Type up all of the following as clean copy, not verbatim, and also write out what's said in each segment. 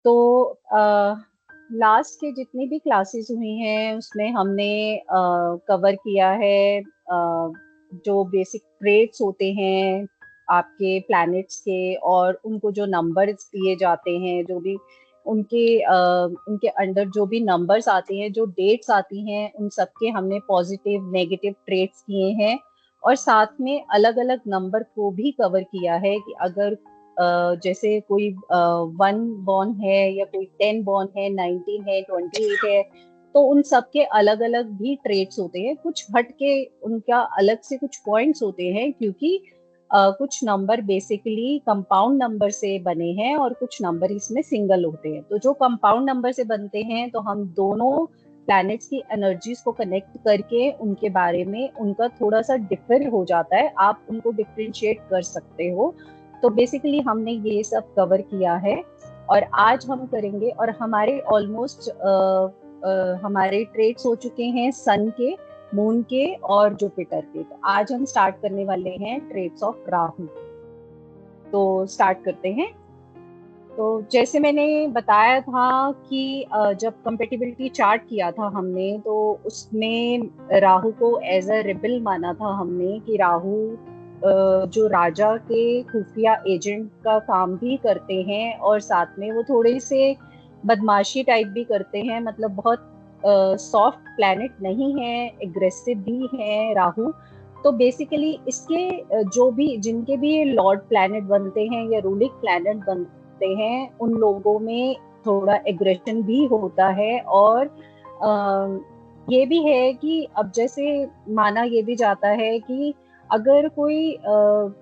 तो लास्ट के जितनी भी क्लासेस हुई हैं उसमें हमने कवर किया है जो बेसिक ट्रेट्स होते हैं आपके प्लैनेट्स के, और उनको जो नंबर्स दिए जाते हैं, जो भी उनके अंडर जो भी नंबर्स आते हैं, जो डेट्स आती हैं, उन सब के हमने पॉजिटिव नेगेटिव ट्रेट्स किए हैं। और साथ में अलग अलग नंबर को भी कवर किया है कि अगर जैसे कोई 1 बॉर्न है या कोई 10 बॉर्न है, 19 है, 28 है, तो उन सब के अलग अलग भी ट्रेट्स होते हैं। कुछ हट के उनका अलग से कुछ पॉइंट्स होते हैं, क्योंकि कुछ नंबर बेसिकली कंपाउंड नंबर से बने हैं और कुछ नंबर इसमें सिंगल होते हैं। तो जो कंपाउंड नंबर से बनते हैं, तो हम दोनों प्लैनेट्स की एनर्जीज को कनेक्ट करके उनके बारे में उनका थोड़ा सा डिफर हो जाता है, आप उनको डिफ्रेंशिएट कर सकते हो। तो बेसिकली हमने ये सब कवर किया है और आज हम करेंगे। और हमारे ऑलमोस्ट हमारे ट्रेड्स हो चुके हैं सन के, मून के और जुपिटर के। तो आज हम स्टार्ट करने वाले हैं ट्रेड्स ऑफ राहु। तो स्टार्ट करते हैं। तो जैसे मैंने बताया था कि जब कंपेटिबिलिटी चार्ट किया था हमने, तो उसमें राहु को एज अ रिबल माना था हमने, कि राहु जो राजा के खुफिया एजेंट का काम भी करते हैं और साथ में वो थोड़े से बदमाशी टाइप भी करते हैं। मतलब बहुत सॉफ्ट प्लैनेट नहीं है, एग्रेसिव भी है राहु। तो बेसिकली इसके जो भी जिनके भी लॉर्ड प्लैनेट बनते हैं या रूलिंग प्लैनेट बनते हैं, उन लोगों में थोड़ा एग्रेशन भी होता है। और ये भी है कि अब जैसे माना ये भी जाता है कि अगर कोई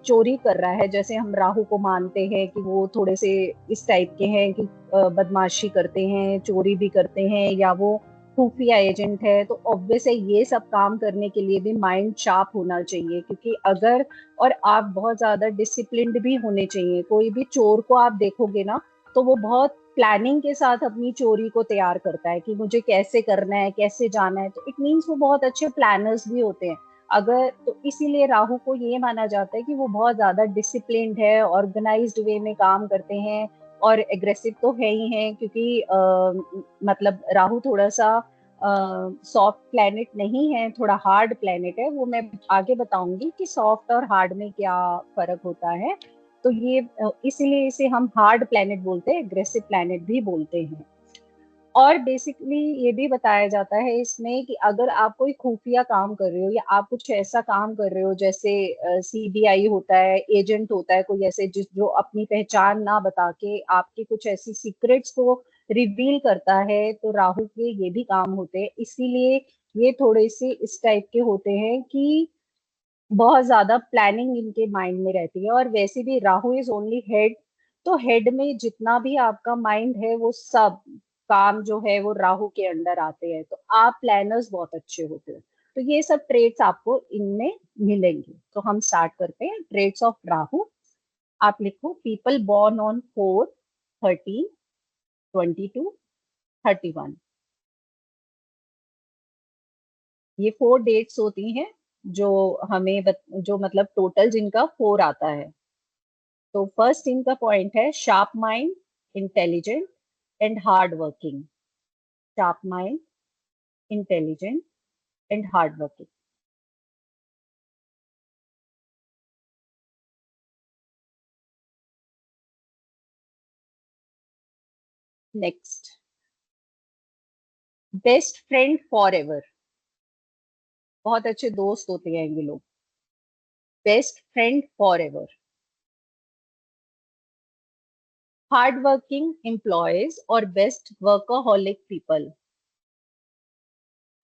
चोरी कर रहा है, जैसे हम राहु को मानते हैं कि वो थोड़े से इस टाइप के हैं कि बदमाशी करते हैं, चोरी भी करते हैं, या वो खुफिया एजेंट है, तो ऑब्वियस है ये सब काम करने के लिए भी माइंड शार्प होना चाहिए। क्योंकि अगर और आप बहुत ज्यादा डिसिप्लिन्ड भी होने चाहिए। कोई भी चोर को आप देखोगे ना, तो वो बहुत प्लानिंग के साथ अपनी चोरी को तैयार करता है कि मुझे कैसे करना है, कैसे जाना है। तो इट मीन्स वो बहुत अच्छे प्लानर्स भी होते हैं। अगर तो इसीलिए राहु को ये माना जाता है कि वो बहुत ज्यादा डिसिप्लिन्ड है, ऑर्गेनाइज्ड वे में काम करते हैं। और एग्रेसिव तो है ही है, क्योंकि मतलब राहु थोड़ा सा सॉफ्ट प्लेनेट नहीं है, थोड़ा हार्ड प्लेनेट है। वो मैं आगे बताऊंगी कि सॉफ्ट और हार्ड में क्या फर्क होता है। तो ये इसीलिए इसे हम हार्ड प्लेनेट बोलते हैं, एग्रेसिव प्लेनेट भी बोलते हैं। और बेसिकली ये भी बताया जाता है इसमें कि अगर आप कोई खुफिया काम कर रहे हो, या आप कुछ ऐसा काम कर रहे हो, जैसे सीबीआई होता है, एजेंट होता है कोई ऐसे जिस जो अपनी पहचान ना बता के आपकी कुछ ऐसी सीक्रेट्स को रिवील करता है, तो राहु के ये भी काम होते हैं। इसीलिए ये थोड़े से इस टाइप के होते हैं कि बहुत ज्यादा प्लानिंग इनके माइंड में रहती है। और वैसे भी राहु इज ओनली हेड, तो हेड में जितना भी आपका माइंड है, वो सब काम जो है वो राहु के अंडर आते हैं। तो आप प्लानर्स बहुत अच्छे होते हो। तो ये सब ट्रेड्स आपको इनमें मिलेंगे। तो हम स्टार्ट करते हैं ट्रेड्स ऑफ राहु। आप लिखो पीपल बॉर्न ऑन 4, 13, 22, 31। ये 4 डेट्स होती हैं जो जो मतलब टोटल जिनका 4 आता है। तो फर्स्ट इनका पॉइंट है sharp mind, intelligent and hard working. Sharp mind, intelligent and hard working. Next, best friend for ever. बहुत अच्छे दोस्त होते हैं ये लोग। Best friend for ever. Hard working employees और best workaholic people.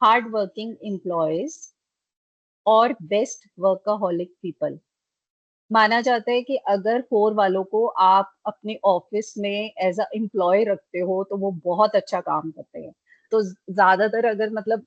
Hard working employees और बेस्ट वर्कaholic पीपल। माना जाता है कि अगर 4 वालों को आप अपने ऑफिस में एज अ एम्प्लॉय रखते हो, तो वो बहुत अच्छा काम करते हैं। तो ज्यादातर अगर मतलब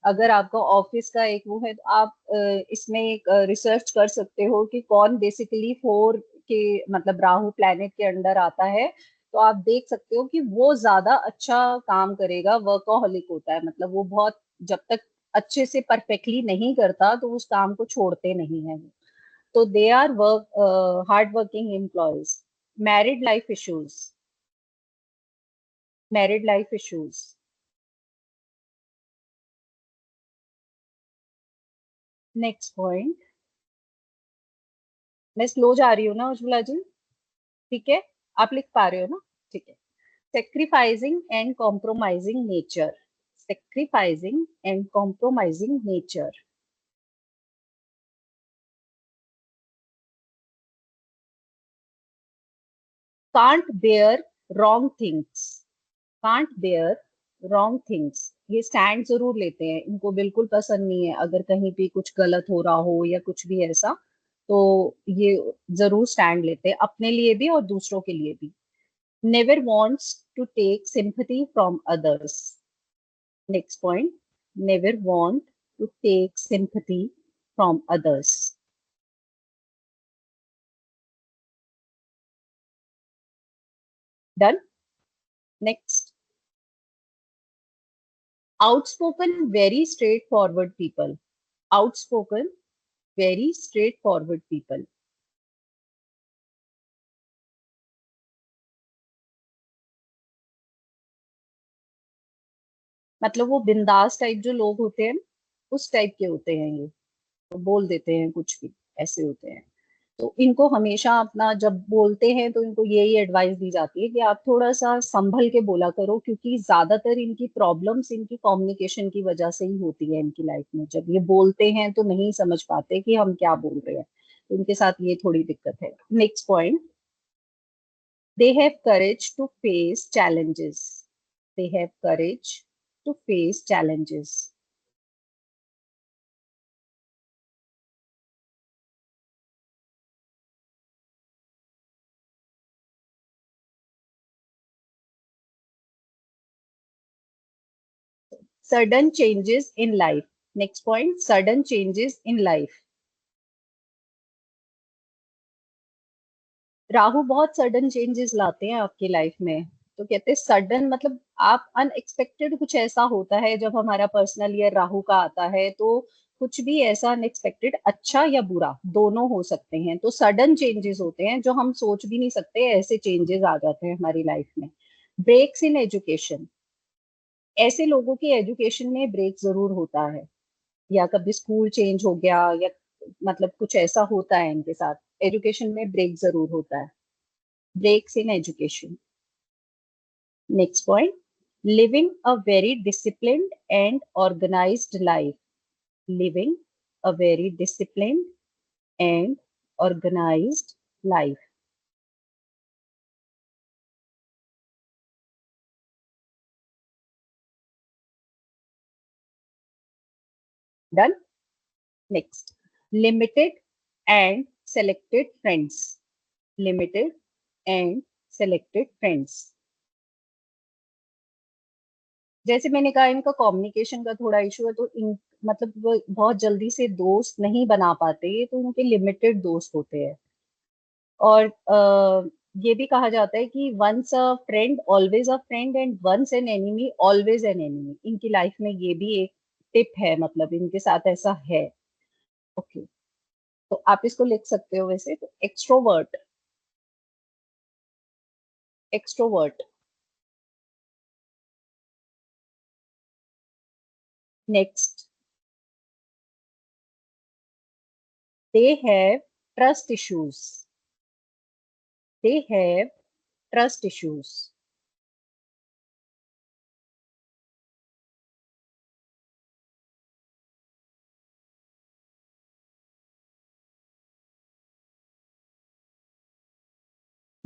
अगर आपका ऑफिस का एक वो है, तो आप इसमें एक रिसर्च कर सकते हो कि कौन बेसिकली 4 के मतलब राहु प्लैनेट के अंडर आता है। तो आप देख सकते हो कि वो ज्यादा अच्छा काम करेगा, वर्कaholic होता है। मतलब वो बहुत, जब तक अच्छे से परफेक्टली नहीं करता, तो उस काम को छोड़ते नहीं है। So they are hard working employees. Married life issues. Married life issues. Next point. मैं स्लो जा रही हूँ ना उज्ज्वला जी? ठीक है, आप लिख पा रहे हो ना? ठीक है। Sacrificing and compromising nature. Sacrificing and compromising nature. Can't bear wrong things. Can't bear wrong things. ये स्टैंड जरूर लेते हैं, इनको बिल्कुल पसंद नहीं है अगर कहीं पे कुछ गलत हो रहा हो या कुछ भी ऐसा, तो ये जरूर स्टैंड लेते हैं अपने लिए भी और दूसरों के लिए भी। Never wants to take sympathy from others. Next point. Never want to take sympathy from others. Done. Next. Outspoken, very straightforward people. Outspoken, very straightforward people. मतलब वो बिंदास टाइप जो लोग होते हैं, उस टाइप के होते हैं ये। तो बोल देते हैं कुछ भी, ऐसे होते हैं। तो इनको हमेशा अपना जब बोलते हैं तो इनको यही एडवाइस दी जाती है कि आप थोड़ा सा संभल के बोला करो, क्योंकि ज्यादातर इनकी प्रॉब्लम्स इनकी कम्युनिकेशन की वजह से ही होती है इनकी लाइफ में। जब ये बोलते हैं तो नहीं समझ पाते कि हम क्या बोल रहे हैं, तो इनके साथ ये थोड़ी दिक्कत है। Next point. They have courage to face challenges. They have courage to face challenges. Sudden changes in life. Next point, sudden changes in life. Rahu बहुत सडन चेंजेस लाते हैं आपकी लाइफ में। तो कहते हैं सडन मतलब आप अनएक्सपेक्टेड कुछ ऐसा होता है जब हमारा पर्सनल ईयर राहु का आता है, तो कुछ भी ऐसा अनएक्सपेक्टेड, अच्छा या बुरा दोनों हो सकते हैं, तो सडन चेंजेस होते हैं जो हम सोच भी नहीं सकते, ऐसे चेंजेस आ जाते हैं हमारी लाइफ में। Breaks in education. ऐसे लोगों की एजुकेशन में ब्रेक जरूर होता है, या कभी स्कूल चेंज हो गया, या मतलब कुछ ऐसा होता है इनके साथ, एजुकेशन में ब्रेक जरूर होता है। Breaks in education. Next point. Living a very disciplined and organized life. Living a very disciplined and organized life. Done. Next. Limited and selected friends. Limited and selected friends. जैसे मैंने कहा इनका communication का थोड़ा issue है, तो इन मतलब वो बहुत जल्दी से दोस्त नहीं बना पाते, तो इनके लिमिटेड दोस्त होते हैं। और ये भी कहा जाता है कि once a friend always a friend and once an enemy always an enemy. इनकी लाइफ में ये भी एक टिप है, मतलब इनके साथ ऐसा है। ओके, तो आप इसको लिख सकते हो वैसे तो। Extrovert. Extrovert. Next. They have trust issues. They have trust issues.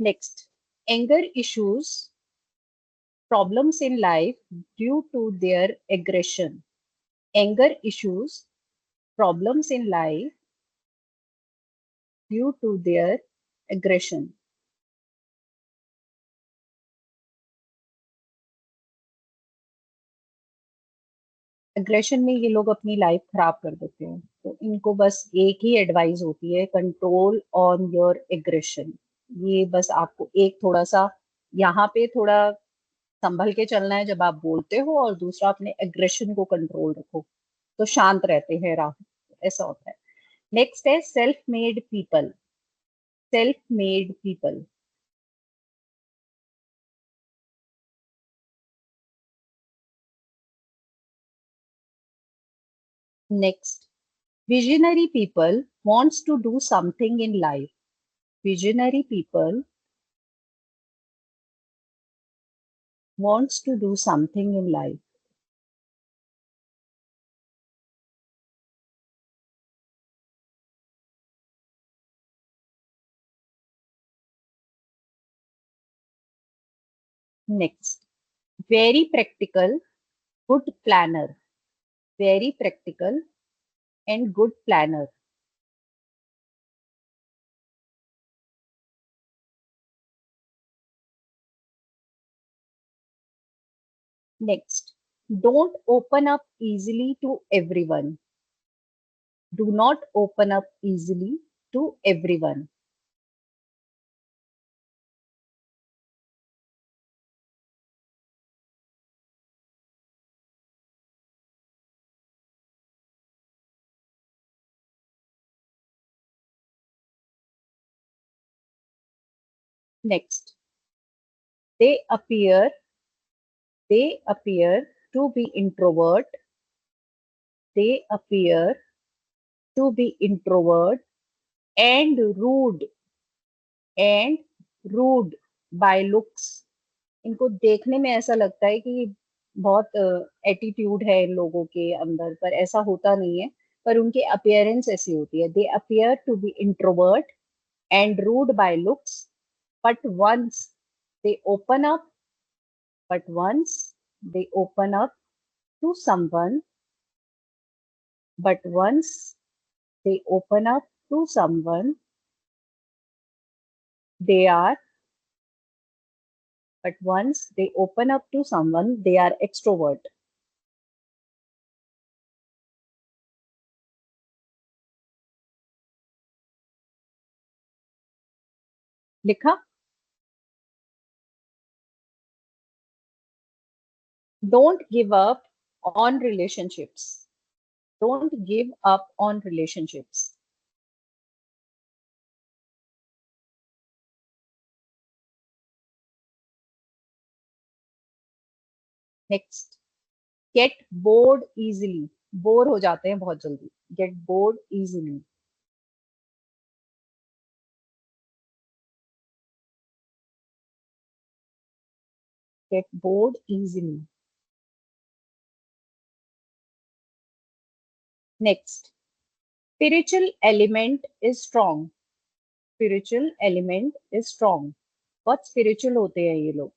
Next. Anger issues, problems in life due to their aggression. Anger issues, problems in life due to their aggression. Aggression में ये लोग अपनी life खराब कर देते हैं, तो इनको बस एक ही एडवाइस होती है, कंट्रोल ऑन योर एग्रेशन। ये बस आपको एक थोड़ा सा यहाँ पे थोड़ा संभल के चलना है जब आप बोलते हो, और दूसरा अपने एग्रेशन को कंट्रोल रखो, तो शांत रहते हैं राहु। ऐसा होता है। नेक्स्ट है self made people. Self made people. Next, visionary people wants to do something in life. Visionary people wants to do something in life. Next, very practical, good planner. Very practical and good planner. Next, don't open up easily to everyone. Do not open up easily to everyone. Next, they appear they appear to be introvert. They appear to be introvert and and rude by looks. इनको देखने में ऐसा लगता है कि बहुत attitude है इन लोगों के अंदर, पर ऐसा होता नहीं है। पर उनकी अपीयरेंस ऐसी होती है। They appear to be introvert and rude by looks, but once they open up but once they open up to someone but once they open up to someone they are but once they open up to someone they are extrovert. लिखा? Don't give up on relationships. Don't give up on relationships. Next, get bored easily. Bore हो जाते हैं बहुत जल्दी. Get bored easily. Get bored easily. Next, spiritual element is strong. Spiritual element is strong. बहुत spiritual होते हैं ये लोग.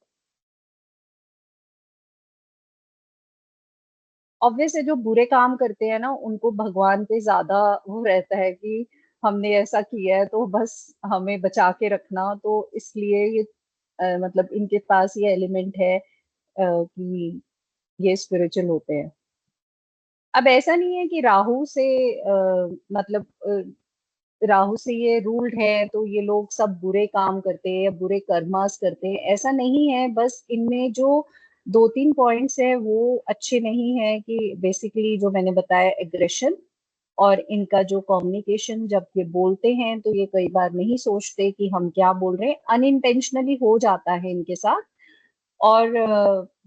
ऑब्वियस है, जो बुरे काम करते हैं ना उनको भगवान पे ज्यादा वो रहता है कि हमने ऐसा किया है तो बस हमें बचा के रखना, तो इसलिए ये मतलब इनके पास ये एलिमेंट है कि ये स्पिरिचुअल होते हैं. अब ऐसा नहीं है कि मतलब राहु से ये रूल्ड है तो ये लोग सब बुरे काम करते हैं या बुरे कर्मास करते हैं, ऐसा नहीं है. बस इनमें जो दो तीन पॉइंट्स है वो अच्छे नहीं है, कि बेसिकली जो मैंने बताया एग्रेशन, और इनका जो कम्युनिकेशन जब ये बोलते हैं तो ये कई बार नहीं सोचते कि हम क्या बोल रहे हैं, अनइंटेंशनली हो जाता है इनके साथ. और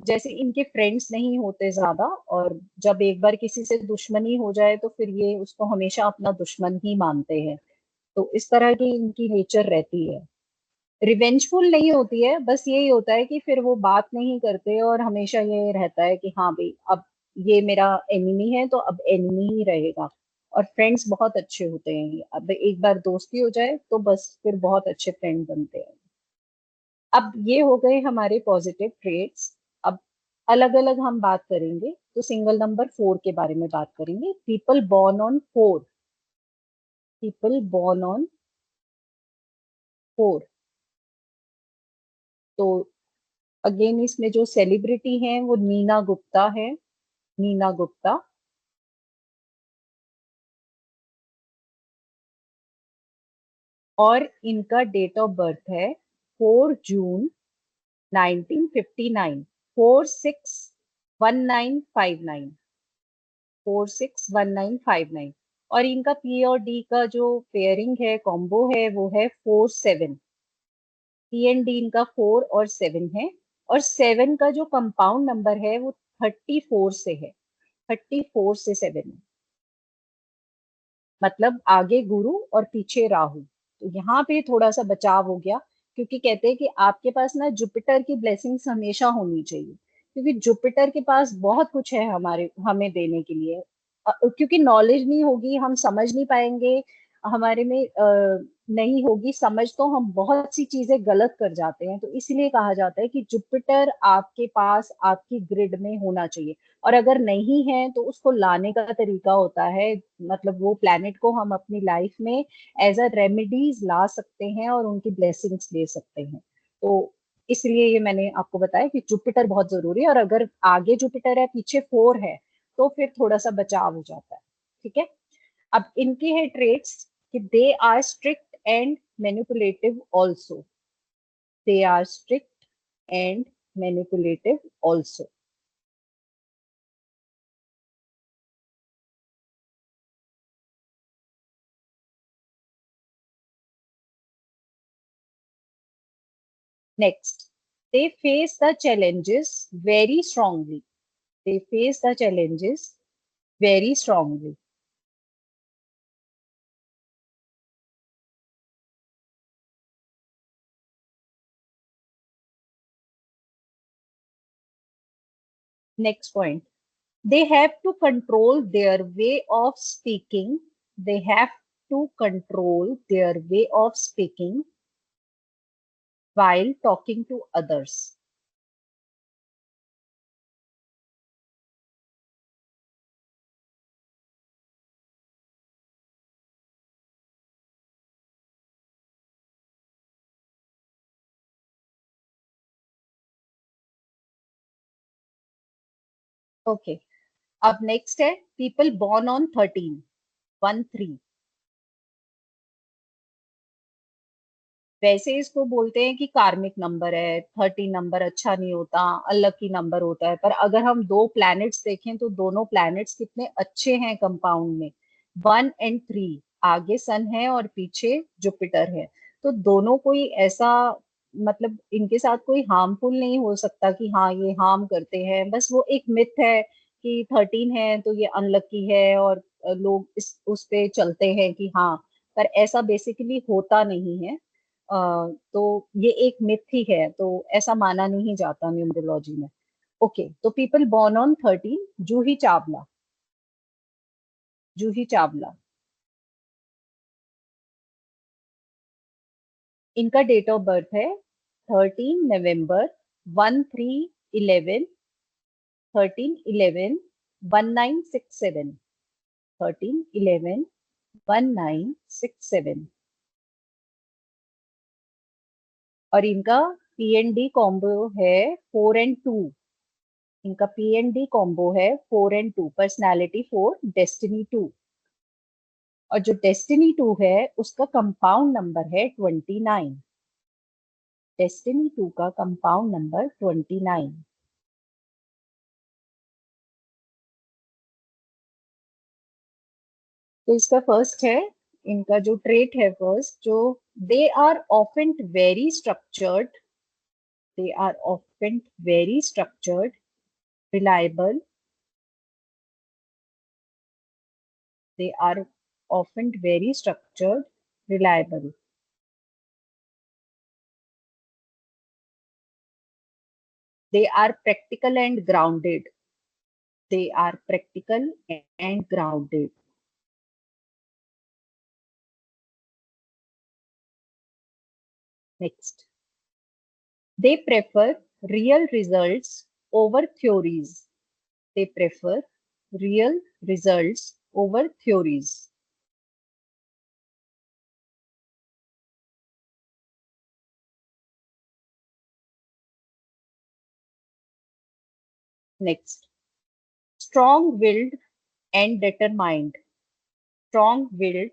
जैसे इनके फ्रेंड्स नहीं होते ज्यादा, और जब एक बार किसी से दुश्मनी हो जाए तो फिर ये उसको हमेशा अपना दुश्मन ही मानते हैं. तो इस तरह की इनकी नेचर रहती है. रिवेंजफुल नहीं होती है, बस यही होता है कि फिर वो बात नहीं करते और हमेशा ये रहता है कि हाँ भाई, अब ये मेरा एनिमी है तो अब एनिमी ही रहेगा. और फ्रेंड्स बहुत अच्छे होते हैं ये. अब एक बार दोस्ती हो जाए तो बस फिर बहुत अच्छे फ्रेंड बनते हैं. अब ये हो गए हमारे पॉजिटिव ट्रेट्स. अब अलग अलग हम बात करेंगे, तो सिंगल नंबर 4 के बारे में बात करेंगे. People born on 4. तो अगेन इसमें जो सेलिब्रिटी हैं वो नीना गुप्ता है. नीना गुप्ता. और इनका डेट ऑफ बर्थ है 4 जून 1959. 461959. 461959. और इनका पी और डी का जो पेयरिंग है, कॉम्बो है, वो है 4 7. पी एंड डी इनका 4 और 7 है. और 7 का जो कंपाउंड नंबर है वो 34 से है. 34 से 7 है. मतलब आगे गुरु और पीछे राहु। तो यहाँ पे थोड़ा सा बचाव हो गया, क्योंकि कहते हैं कि आपके पास ना जुपिटर की ब्लेसिंग्स हमेशा होनी चाहिए, क्योंकि जुपिटर के पास बहुत कुछ है हमारे हमें देने के लिए। क्योंकि नॉलेज नहीं होगी, हम समझ नहीं पाएंगे, हमारे में नहीं होगी समझ, तो हम बहुत सी चीजें गलत कर जाते हैं। तो इसलिए कहा जाता है कि जुपिटर आपके पास आपकी ग्रिड में होना चाहिए। और अगर नहीं है तो उसको लाने का तरीका होता है, मतलब वो प्लैनेट को हम अपनी लाइफ में एज अ रेमेडीज ला सकते हैं और उनकी ब्लेसिंग्स ले सकते हैं। तो इसलिए ये मैंने आपको बताया कि जुपिटर बहुत जरूरी है, और अगर आगे जुपिटर है पीछे फोर है तो फिर थोड़ा सा बचाव हो जाता है। ठीक है। अब इनके है ट्रेट्स कि they are strict and manipulative also. They are strict and manipulative also. Next, they face the challenges very strongly. They face the challenges very strongly. Next point, they have to control their way of speaking. They have to control their way of speaking while talking to others. Okay. अब next है people born on 13, 1 3। वैसे इसको बोलते हैं कि कार्मिक number है, 13 number अच्छा नहीं होता, अनलकी नंबर होता है। पर अगर हम दो प्लैनेट्स देखें तो दोनों प्लैनेट्स कितने अच्छे हैं कंपाउंड में। 1 और 3, आगे सन है और पीछे जुपिटर है। तो दोनों कोई ऐसा, मतलब इनके साथ कोई हार्मफुल नहीं हो सकता कि हाँ ये हार्म करते हैं। बस वो एक मिथ है कि 13 है तो ये अनलकी है, और लोग इस उस पे चलते हैं कि हाँ, पर ऐसा बेसिकली होता नहीं है। तो ये एक मिथ ही है, तो ऐसा माना नहीं जाता न्यूमरोलॉजी में। ओके, तो people born on 13, Juhi Chawla. Juhi Chawla, इनका डेट ऑफ बर्थ है 13 नवंबर 1311, 1311 1967, 1311 1967। और इनका पीएनडी कॉम्बो है 4 और 2। इनका पीएनडी कॉम्बो है 4 और 2, पर्सनैलिटी 4, डेस्टिनी 2। और जो डेस्टिनी 2 है उसका कंपाउंड नंबर है 29। डेस्टिनी 2 का कंपाउंड नंबर 29। तो इसका फर्स्ट है, इनका जो ट्रेट है फर्स्ट, जो they are often very structured, they are often very structured, reliable, they are often very structured, reliable. They are practical and grounded. They are practical and grounded. Next, they prefer real results over theories. They prefer real results over theories. Next, strong willed and determined. Strong willed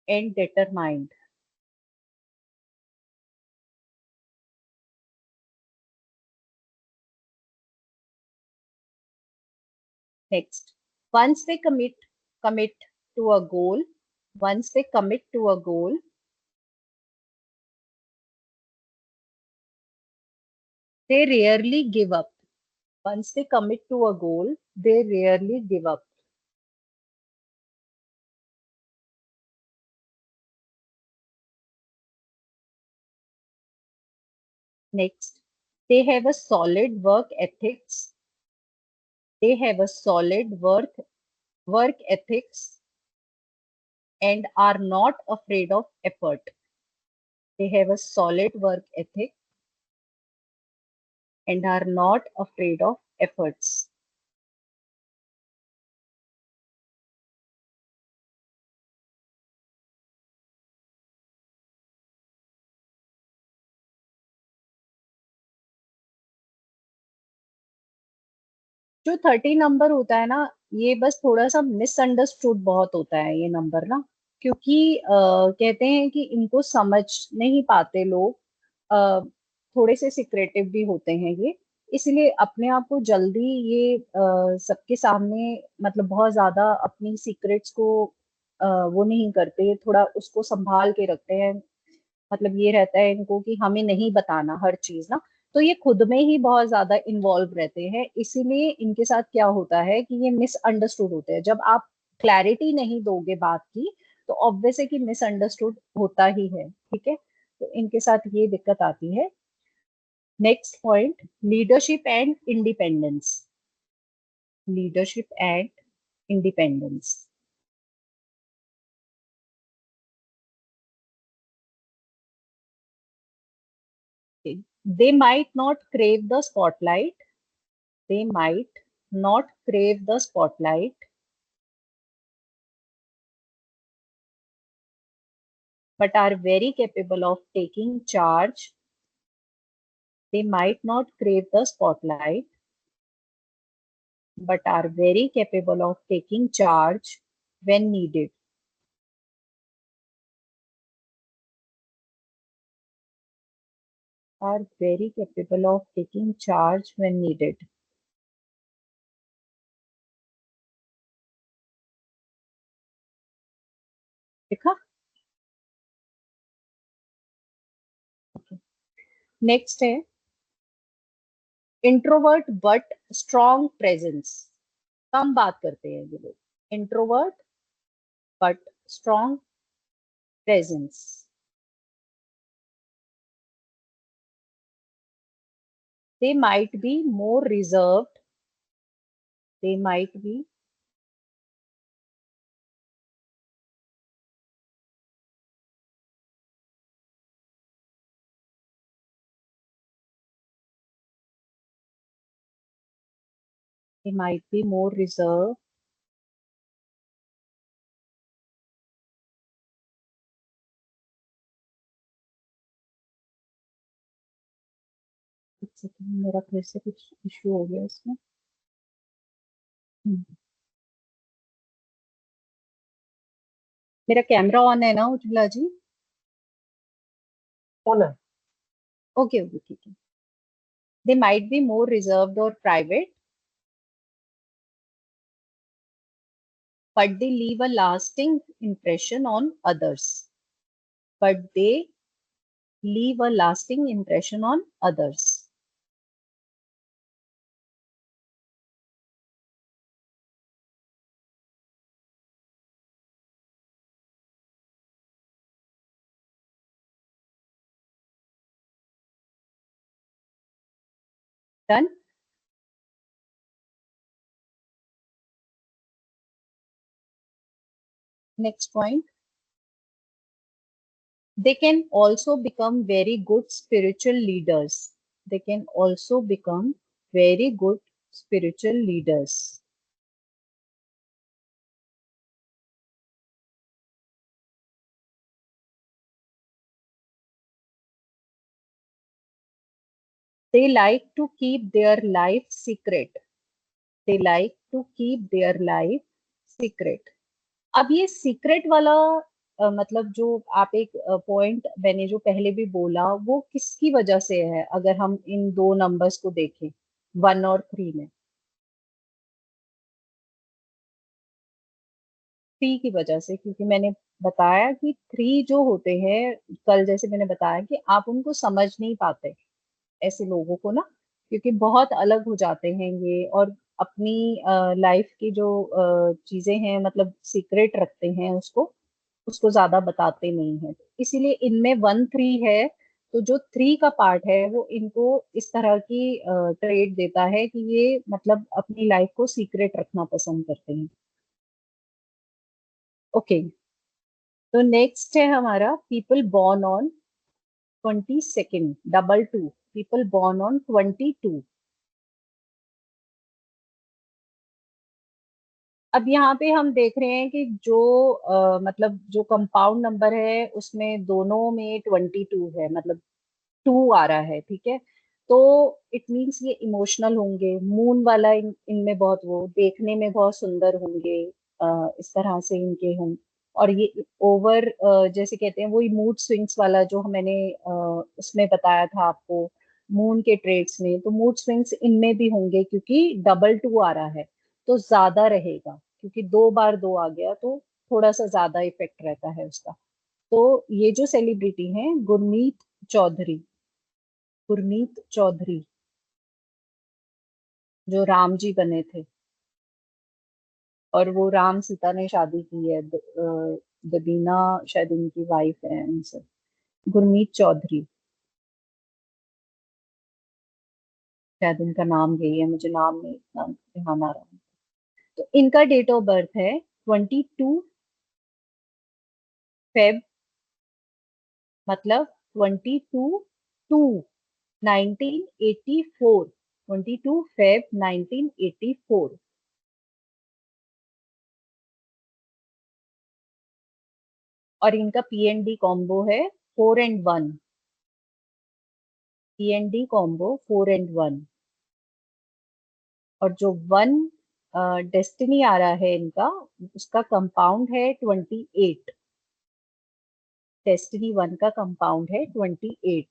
and determined. Next, once they commit to a goal, once they commit to a goal, they rarely give up. Once they commit to a goal, they rarely give up. Next, they have a solid work ethics. They have a solid work ethics and are not afraid of effort. They have a solid work ethic and are not afraid of efforts. जो 30 number होता है ना, ये बस थोड़ा सा misunderstood बहुत होता है ये नंबर ना, क्योंकि कहते हैं कि इनको समझ नहीं पाते लोग, थोड़े से सिक्रेटिव भी होते हैं ये, इसलिए अपने आप को जल्दी ये सबके सामने मतलब बहुत ज्यादा अपनी सीक्रेट्स को वो नहीं करते, थोड़ा उसको संभाल के रखते हैं। मतलब ये रहता है इनको कि हमें नहीं बताना हर चीज ना, तो ये खुद में ही बहुत ज्यादा इन्वॉल्व रहते हैं, इसीलिए इनके साथ क्या होता है कि ये मिसअंडरस्टूड होते हैं। जब आप क्लैरिटी नहीं दोगे बात की, तो ऑब्वियस है कि मिसअंडरस्टूड होता ही है, ठीक है। तो इनके साथ ये दिक्कत आती है। Next point, leadership and independence. Leadership and independence. They might not crave the spotlight. They might not crave the spotlight, but are very capable of taking charge. They might not crave the spotlight, but are very capable of taking charge when needed. Are very capable of taking charge when needed. देखा? Next है introvert but strong presence. कम बात करते हैं ये लोग। Introvert but strong presence. They might be more reserved. They might be they might be more reserved. एक second, मेरा फिर से कुछ इश्यू हो गया इसमें। हम्म, मेरा कैमरा ऑन है ना उज्ज्वला जी? कौन है? ओके ओके, ठीक है। They might be more reserved और private, but they leave a lasting impression on others. But they leave a lasting impression on others. Done? Next point. They can also become very good spiritual leaders. They can also become very good spiritual leaders. They like to keep their life secret. They like to keep their life secret. अब ये secret वाला मतलब जो आप एक point मैंने जो पहले भी बोला, वो किसकी वजह से है? अगर हम इन दो नंबर्स को देखें, 1 और 3 में, 3 की वजह से, क्योंकि मैंने बताया कि 3 जो होते हैं, कल जैसे मैंने बताया कि आप उनको समझ नहीं पाते ऐसे लोगों को ना, क्योंकि बहुत अलग हो जाते हैं ये, और अपनी लाइफ की जो चीजें हैं मतलब सीक्रेट रखते हैं उसको, उसको ज्यादा बताते नहीं है, इसीलिए इनमें 1 3 है। तो जो 3 का पार्ट है वो इनको इस तरह की ट्रेड देता है कि ये मतलब अपनी लाइफ को सीक्रेट रखना पसंद करते हैं। ओके, तो नेक्स्ट है हमारा people born on 22nd, double two, people born on 22। अब यहाँ पे हम देख रहे हैं कि जो मतलब जो कंपाउंड नंबर है उसमें दोनों में 22 है, मतलब 2 आ रहा है, ठीक है। तो इट मीन्स ये इमोशनल होंगे, मून वाला इनमें बहुत, वो देखने में बहुत सुंदर होंगे, इस तरह से इनके हों। और ये ओवर जैसे कहते हैं वही मूड स्विंग्स वाला जो मैंने उसमें बताया था आपको, मून के ट्रेड्स में, तो मूड स्विंग्स इनमें भी होंगे क्योंकि डबल टू आ रहा है, तो ज्यादा रहेगा क्योंकि 2 बार 2 आ गया तो थोड़ा सा ज्यादा इफेक्ट रहता है उसका। तो ये जो सेलिब्रिटी हैं, गुरमीत चौधरी, गुरमीत चौधरी, जो राम जी बने थे, और वो राम सीता ने शादी की है, दबीना शायद उनकी वाइफ है उनसे। गुरमीत चौधरी, शायद उनका नाम यही है, मुझे नाम नहीं इतना ध्यान आ रहा है। तो इनका डेट ऑफ बर्थ है 22 फेब, मतलब 22/2/1984, 22 फेब 1984। और इनका पीएनडी कॉम्बो है 4 and 1, पीएनडी कॉम्बो 4 and 1। और जो 1 डेस्टिनी आ रहा है इनका, उसका कंपाउंड है 28, डेस्टिनी 1 का कंपाउंड है 28।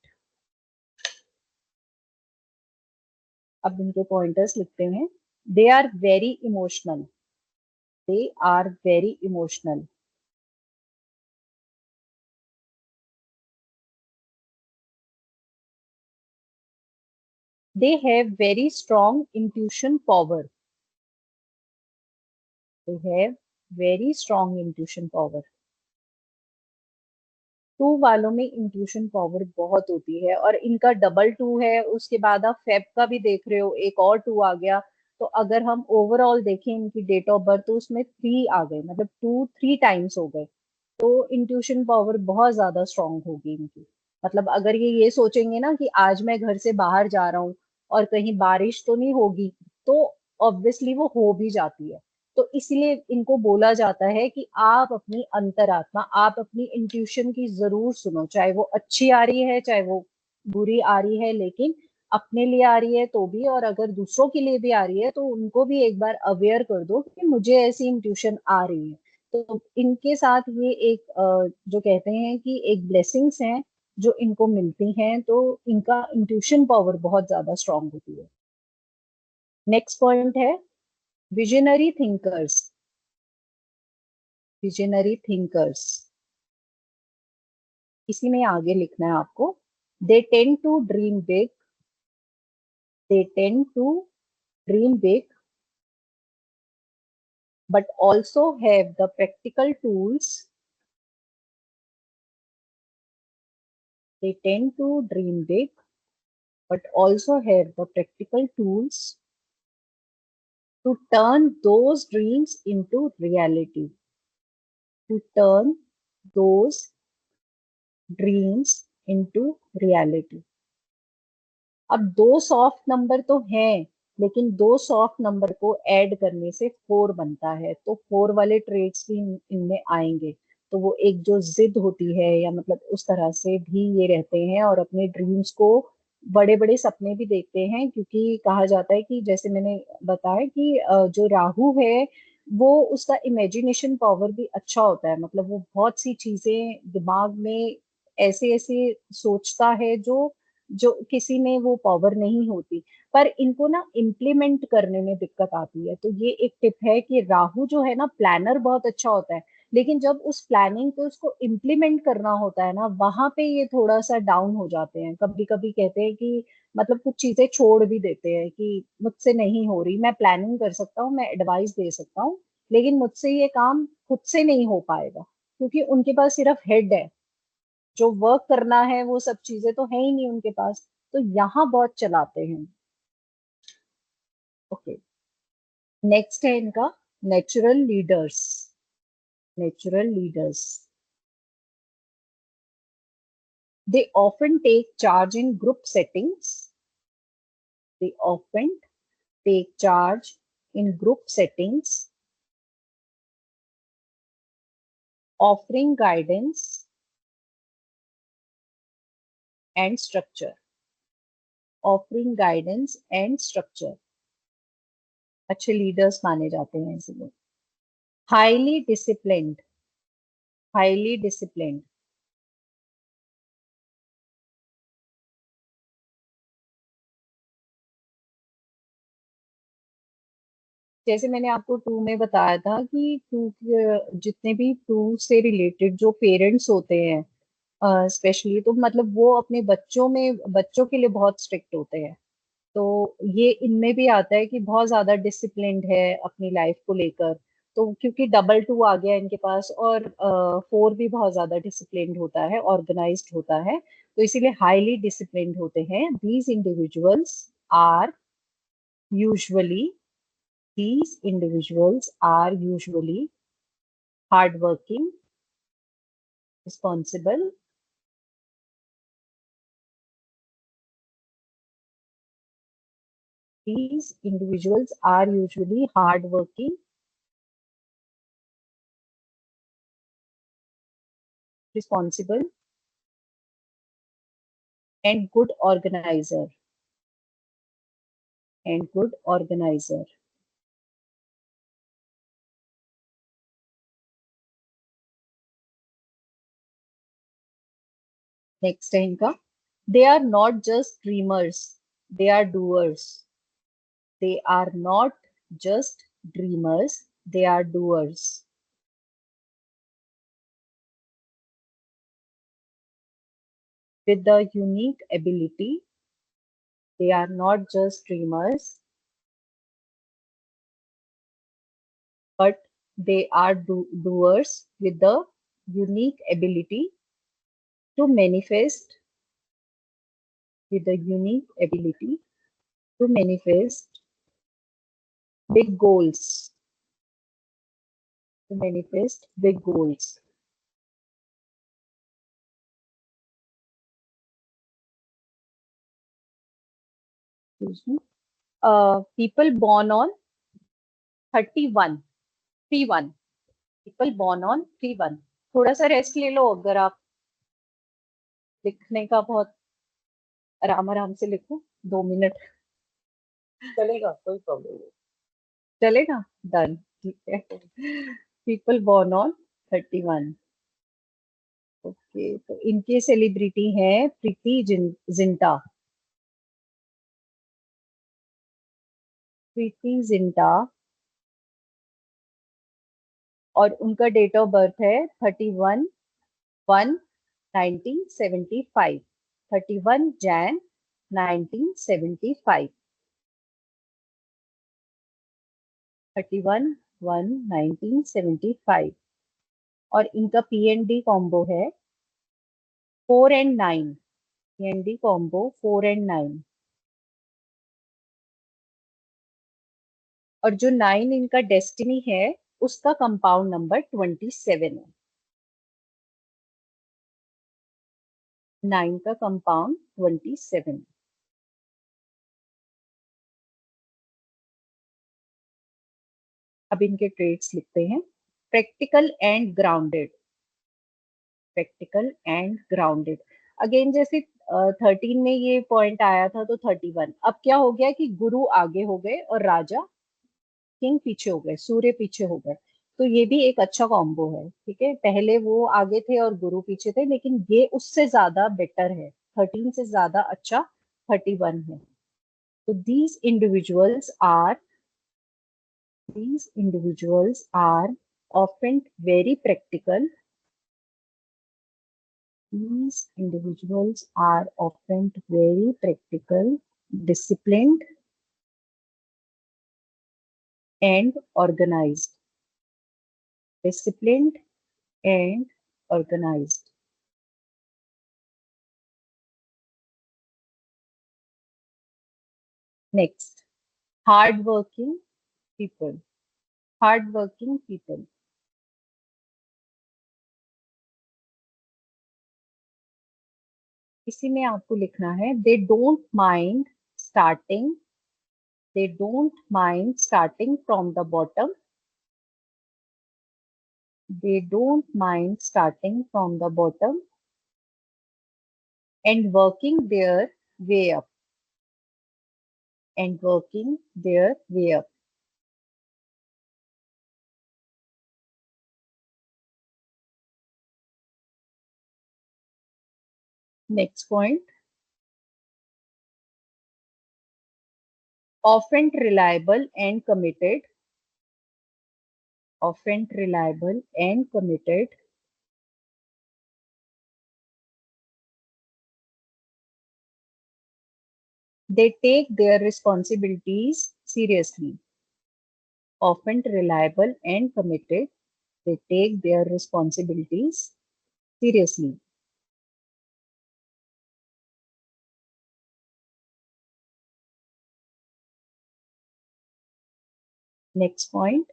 अब इनके पॉइंटर्स लिखते हैं। They are very emotional, they are very emotional, they have very strong intuition power, they have very strong intuition power. 2 वालों में इंट्यूशन पावर बहुत होती है, और इनका डबल 2 है, उसके बाद आप फेब का भी देख रहे हो, एक और 2 आ गया। तो अगर हम ओवरऑल देखें इनकी डेट ऑफ बर्थ, तो उसमें 3 आ गए, मतलब 2 3 टाइम्स हो गए। तो इंट्यूशन पावर बहुत ज्यादा स्ट्रांग होगी इनकी। मतलब अगर ये सोचेंगे ना कि आज मैं घर से बाहर जा रहा हूँ और कहीं बारिश तो नहीं होगी, तो ऑब्वियसली वो हो भी जाती है। तो इसलिए इनको बोला जाता है कि आप अपनी अंतरात्मा, आप अपनी इंट्यूशन की जरूर सुनो, चाहे वो अच्छी आ रही है चाहे वो बुरी आ रही है, लेकिन अपने लिए आ रही है तो भी, और अगर दूसरों के लिए भी आ रही है तो उनको भी एक बार अवेयर कर दो कि मुझे ऐसी इंट्यूशन आ रही है। तो इनके साथ ये एक जो कहते हैं कि एक ब्लेसिंग्स हैं जो इनको मिलती हैं, तो इनका इंट्यूशन पावर बहुत ज्यादा स्ट्रांग होती है। नेक्स्ट पॉइंट है विजनरी थिंकर्स, विजनरी थिंकर्स, इसी में आगे लिखना है आपको। They tend to dream big, they tend to dream big, but also have the practical tools. They tend to dream big, but also have the practical tools to turn those dreams into reality. To turn those dreams into reality. अब 2 soft number तो हैं, लेकिन 2 soft number को add करने से 4 बनता है, तो 4 वाले ट्रेड्स भी इनमें आएंगे। तो वो एक जो जिद होती है, या मतलब उस तरह से भी ये रहते हैं, और अपने ड्रीम्स को, बड़े बड़े सपने भी देखते हैं, क्योंकि कहा जाता है कि जैसे मैंने बताया कि जो राहु है वो, उसका इमेजिनेशन पावर भी अच्छा होता है, मतलब वो बहुत सी चीजें दिमाग में ऐसे ऐसे सोचता है जो जो किसी में वो पावर नहीं होती। पर इनको ना इम्प्लीमेंट करने में दिक्कत आती है। तो ये एक टिप है कि राहु जो है ना, प्लानर बहुत अच्छा होता है, लेकिन जब उस प्लानिंग को उसको इम्प्लीमेंट करना होता है ना, वहां पे ये थोड़ा सा डाउन हो जाते हैं। कभी कभी कहते हैं कि मतलब कुछ चीजें छोड़ भी देते हैं कि मुझसे नहीं हो रही, मैं प्लानिंग कर सकता हूँ, मैं एडवाइस दे सकता हूँ, लेकिन मुझसे ये काम खुद से नहीं हो पाएगा, क्योंकि उनके पास सिर्फ हेड है, जो वर्क करना है वो सब चीजें तो है ही नहीं उनके पास, तो यहाँ बहुत चलाते हैं। ओके, नेक्स्ट है इनका natural leaders. Natural leaders, they often take charge in group settings. They often take charge in group settings, offering guidance and structure. Offering guidance and structure. अच्छे लीडर्स माने जाते हैं ऐसे लोग। हाईली डिसिप्लिन्ड, हाईली डिसिप्लिन्ड, जैसे मैंने आपको to में बताया था कि टू, जितने भी टू से रिलेटेड जो पेरेंट्स होते हैं स्पेशली, तो मतलब वो अपने बच्चों में, बच्चों के लिए बहुत स्ट्रिक्ट होते हैं। तो ये इनमें भी आता है कि बहुत ज्यादा डिसिप्लिन्ड है अपनी लाइफ को लेकर। तो क्योंकि डबल टू आ गया इनके पास, और फोर भी बहुत ज्यादा डिसिप्लिन्ड होता है, ऑर्गेनाइज्ड होता है, तो इसीलिए हाईली डिसिप्लिन्ड होते हैं। These individuals are usually, these individuals are usually hardworking, responsible, these individuals are usually hardworking, responsible, and good organizer, and good organizer. Next है इनका, they are not just dreamers, they are doers. They are not just dreamers, they are doers. With the unique ability, they are not just dreamers, but they are doers with the unique ability to manifest, with the unique ability to manifest big goals, to manifest big goals. Excuse me. People born on 31, 31, people born on 31। थोड़ा सा rest ले लो अगर आप, लिखने का बहुत आराम आराम से लिखो, 2 मिनट चलेगा, कोई प्रॉब्लम नहीं। चलेगा, डन, ठीक है। People born on 31। ओके, तो इनके सेलिब्रिटी हैं प्रीति जिंटा। प्रीति जिंटा, और उनका डेट ऑफ बर्थ है 31/1/1975। 31 Jan 1975। 31/1/1975। और इनका पीएनडी कॉम्बो है 4 and 9। PND combo 4 and 9। और जो 9 इनका डेस्टिनी है, उसका कंपाउंड नंबर 27 है। 9 का कंपाउंड 27। अब इनके ट्रेड्स लिखते हैं। Practical and grounded, practical and grounded. Again जैसे 13 में ये पॉइंट आया था, तो 31 अब क्या हो गया कि गुरु आगे हो गए और राजा, किंग पीछे हो गए, सूर्य पीछे हो गए। तो ये भी एक अच्छा कॉम्बो है, ठीक है। पहले वो आगे थे और गुरु पीछे थे, लेकिन ये उससे ज्यादा बेटर है, 13 से ज्यादा अच्छा 31 है। तो these individuals are often very practical. These individuals are often very practical, disciplined, and organized. Disciplined and organized. Next, hardworking people. Hardworking people. इसी में आपको लिखना है they don't mind starting. They don't mind starting from the bottom. They don't mind starting from the bottom and working their way up. And working their way up. Next point. Often reliable and committed. Often reliable and committed. They take their responsibilities seriously. Often reliable and committed. They take their responsibilities seriously. Next point.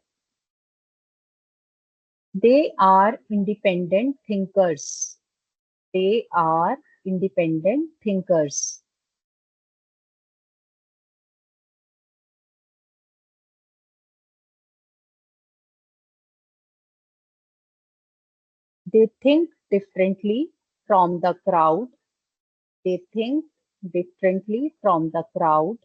They are independent thinkers. They are independent thinkers. They think differently from the crowd. They think differently from the crowd.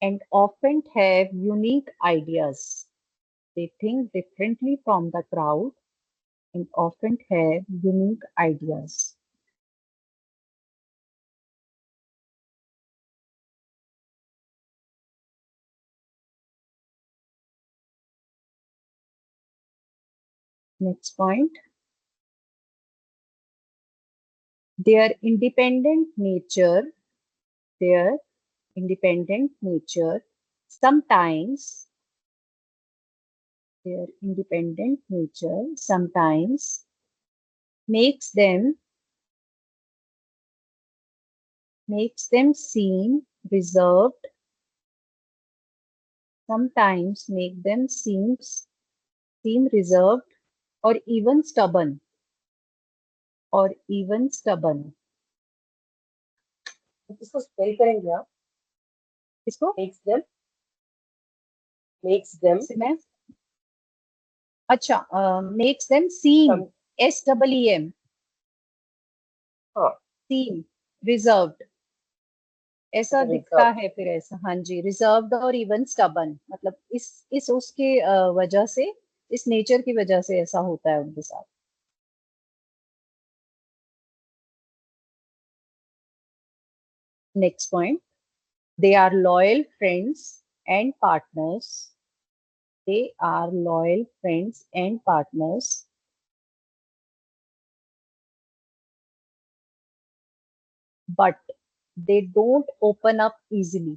And often have unique ideas. They think differently from the crowd and often have unique ideas. Next point. Their independent nature, their independent nature sometimes, their independent nature sometimes makes them seem reserved, sometimes make them seem reserved or even stubborn, or even stubborn. इसको spell करेंगे आप? इसको makes them से मैं अच्छा makes them seem some SEEM हाँ seem reserved ऐसा दिखता reserved है फिर ऐसा हाँ जी रिजर्व्ड और इवन स्टबन मतलब इस उसके वजह से इस नेचर की वजह से ऐसा होता है उनके साथ next point they are loyal friends and partners they are loyal friends and partners but they don't open up easily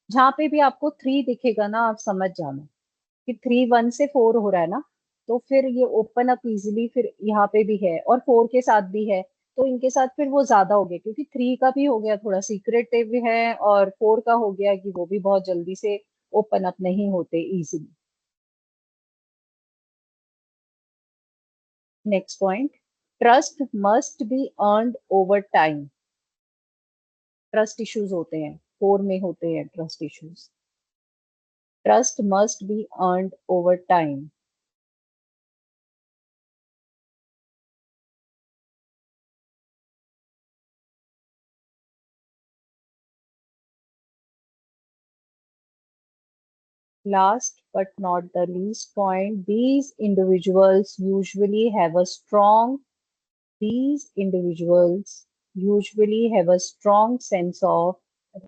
जहां पे भी आपको 3 दिखेगा ना आप समझ जाना कि 3 1 से 4 हो रहा है ना तो फिर ये ओपन अप इजिली फिर यहाँ पे भी है और 4 के साथ भी है तो इनके साथ फिर वो ज्यादा हो गया क्योंकि 3 का भी हो गया थोड़ा सीक्रेटिव है और 4 का हो गया कि वो भी बहुत जल्दी से ओपन अप नहीं होते easily next point trust must be earned over time trust issues होते हैं 4 में होते हैं trust issues trust must be earned over time Last but not the least point, these individuals usually have a strong sense of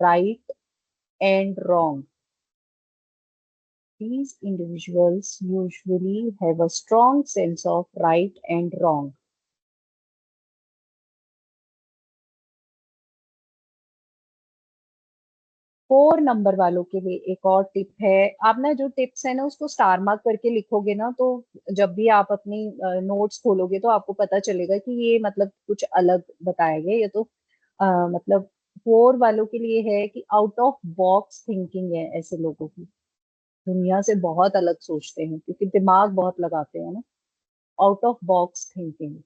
right and wrong. These individuals usually have a strong sense of right and wrong. 4 number वालों के लिए एक और tip है। आप ना जो tips है ना उसको स्टार मार्क करके लिखोगे ना, तो जब भी आप अपनी नोट्स खोलोगे तो आपको पता चलेगा कि ये मतलब कुछ अलग बताया गया। ये तो मतलब 4 वालों के लिए है कि आउट ऑफ बॉक्स थिंकिंग है ऐसे लोगों की। दुनिया से बहुत अलग सोचते हैं क्योंकि दिमाग बहुत लगाते हैं ना। Out of box thinking.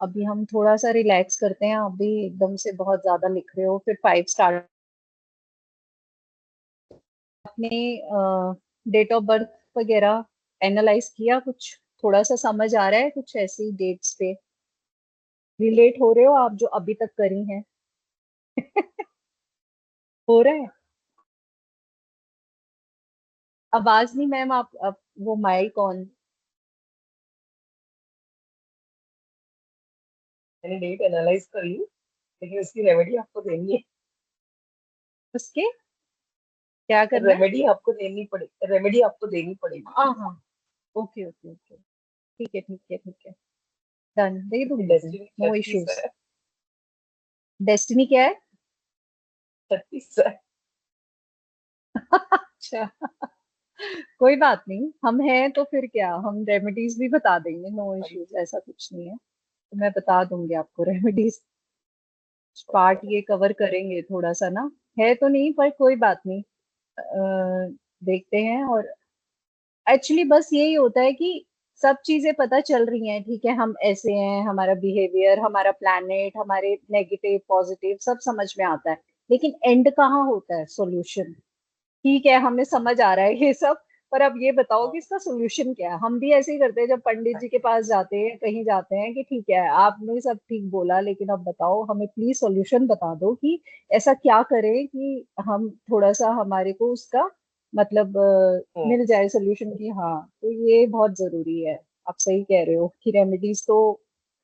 अभी हम थोड़ा सा रिलैक्स करते हैं। अभी एकदम से बहुत ज्यादा लिख रहे हो, फिर 5 स्टार्ट। आपने डेट ऑफ बर्थ वगैरह एनालाइज किया कुछ? थोड़ा सा समझ आ रहा है कुछ ऐसी डेट्स पे रिलेट हो रहे हो आप जो अभी तक करी हैं? हो रहा है? आवाज नहीं मैम, आप वो माइक ऑन। मैंने डेट एनालाइज कर ली, लेकिन उसकी रेमेडी आपको देनी है। उसके क्या करना है? रेमेडी आपको देनी पड़ेगी। हाँ हाँ। Okay okay okay. ठीक है ठीक है ठीक है। डन, दे क्योंकि दूंगी मैं। Destiny no 36 issues. है। डेस्टिनी क्या है? 36 है। अच्छा। कोई बात नहीं, हम हैं तो फिर क्या, हम रेमेडीज भी बता देंगे। नो इश्यूज, ऐसा कुछ नहीं है। तो मैं बता दूंगी आपको रेमेडीज। पार्ट ये कवर करेंगे थोड़ा सा ना। है तो नहीं पर कोई बात नहीं। देखते हैं। और एक्चुअली बस यही होता है कि सब चीजें पता चल रही हैं, ठीक है, हम ऐसे हैं, हमारा बिहेवियर, हमारा प्लैनेट, हमारे नेगेटिव पॉजिटिव सब समझ में आता है। लेकिन एंड कहाँ होता है? सॉल्यूशन। ठीक है, हमें समझ आ रहा है ये सब, पर अब ये बताओ कि हाँ, इसका सोल्यूशन क्या है। हम भी ऐसे ही करते हैं जब पंडित जी के पास जाते हैं, कहीं जाते हैं कि ठीक है आपने सब ठीक बोला, लेकिन अब बताओ हमें प्लीज सॉल्यूशन बता दो कि ऐसा क्या करें कि हम थोड़ा सा हमारे को उसका मतलब हम्म, मिल जाए सोल्यूशन की। हाँ, तो ये बहुत जरूरी है। आप सही कह रहे हो कि रेमेडीज तो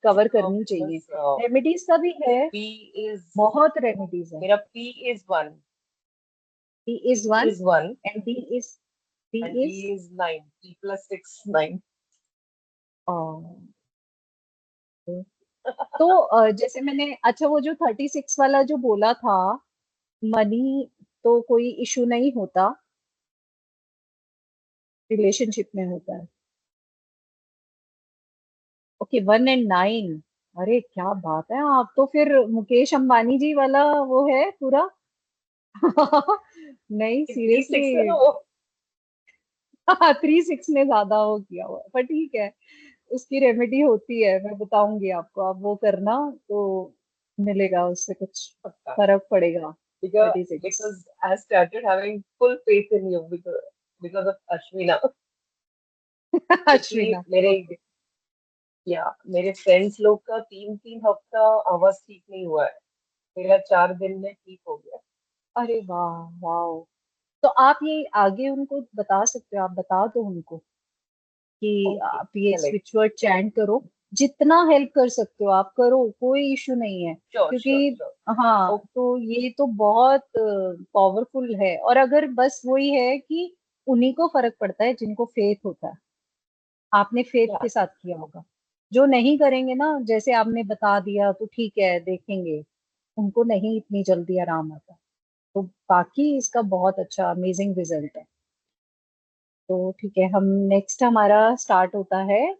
कवर करनी चाहिए। बिकॉज रेमेडीज का भी है, पी इज बहुत रेमेडीज है। मेरा P is 1, T P is one is 1 and D is D and D is is 9, D plus 6 9। तो जैसे मैंने, अच्छा वो जो 36 वाला जो बोला था, मनी, तो कोई इशू नहीं होता, रिलेशनशिप में होता है। Okay, 1 and 9। अरे क्या बात है, आप तो फिर मुकेश अंबानी जी वाला वो है पूरा। नहीं 3 6 है सीरियसली। ना वो। 3 6 ने ज्यादा वो किया हुआ है, पर ठीक है। उसकी रेमेडी होती है, मैं बताऊंगी आपको, आप वो करना तो मिलेगा उससे कुछ पक्का। फर्क पड़ेगा। because 36। because I started having full faith in you because of Ashwina. क्योंकि अश्विना, ओके। मेरे फ्रेंड्स लोग का 3 3 हफ्ता आवाज ठीक नहीं हुआ है। मेरा 4 दिन में ठीक हो गया। अरे वाह वाह। तो आप ये आगे उनको बता सकते हो, आप बता दो उनको कि ओके, आप ये चलेगा। स्विच वर्ड चैंट करो। जितना हेल्प कर सकते हो आप करो, कोई इशू नहीं है श्योर क्योंकि श्योर श्योर। हाँ, ओके। तो ये तो बहुत पावरफुल है। और अगर बस वही है कि उन्हीं को फर्क पड़ता है जिनको फेथ होता है। आपने फेथ या के साथ किया होगा। जो नहीं करेंगे ना, जैसे आपने बता दिया तो ठीक है देखेंगे, उनको नहीं इतनी जल्दी आराम आता। तो बाकी इसका बहुत अच्छा अमेजिंग रिजल्ट है। तो ठीक है, हम नेक्स्ट हमारा स्टार्ट होता है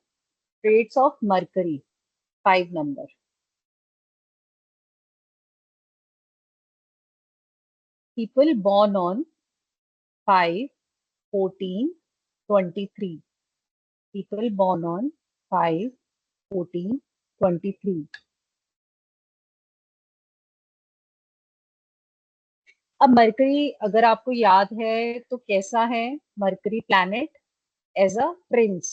traits of mercury, 5 number. People born on 5, 14, 23। People born on 5, 14, 23। अब मरकरी अगर आपको याद है तो कैसा है? Mercury planet as a prince,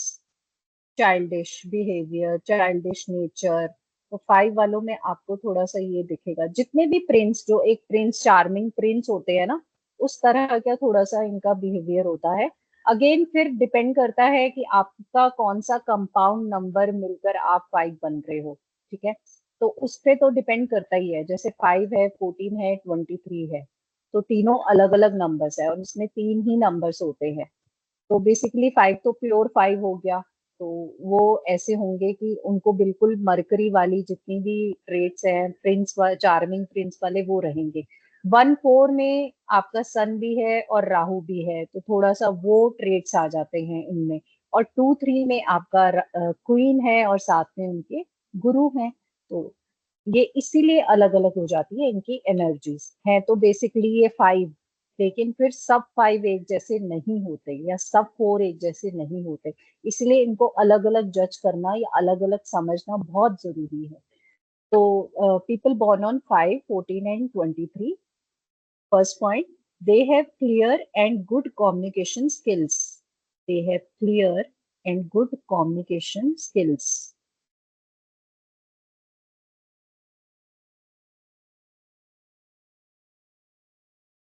childish behaviour, childish nature. तो 5 वालों में आपको थोड़ा सा ये दिखेगा। जितने भी प्रिंस, जो एक प्रिंस, चार्मिंग प्रिंस होते हैं ना, उस तरह का थोड़ा सा इनका बिहेवियर होता है। अगेन फिर डिपेंड करता है कि आपका कौन सा कंपाउंड नंबर मिलकर आप 5 बन रहे हो। ठीक है, तो उस पे तो डिपेंड करता ही है। जैसे 5 है, 14 है, 23 है। तो तीनों अलग अलग नंबर्स है और इसमें तीन ही नंबर्स होते हैं। तो बेसिकली 5 तो प्योर 5 हो गया। तो वो ऐसे होंगे कि उनको बिल्कुल मरकरी वाली जितनी भी ट्रेट्स हैं, चार्मिंग प्रिंस वाले वो रहेंगे। 1 4 में आपका सन भी है और राहु भी है, तो थोड़ा सा वो ट्रेट्स आ जाते हैं इनमें। और 2 3 में आपका क्वीन है और साथ में उनके गुरु हैं। तो ये इसीलिए अलग अलग हो जाती है इनकी एनर्जीज है। तो बेसिकली ये 5, लेकिन फिर सब 5 एक जैसे नहीं होते या सब 4 एक जैसे नहीं होते। इसलिए इनको अलग अलग जज करना या अलग अलग समझना बहुत जरूरी है। तो people born on 5 14 and 23, first point, they have clear and good communication skills. They have clear and good communication skills.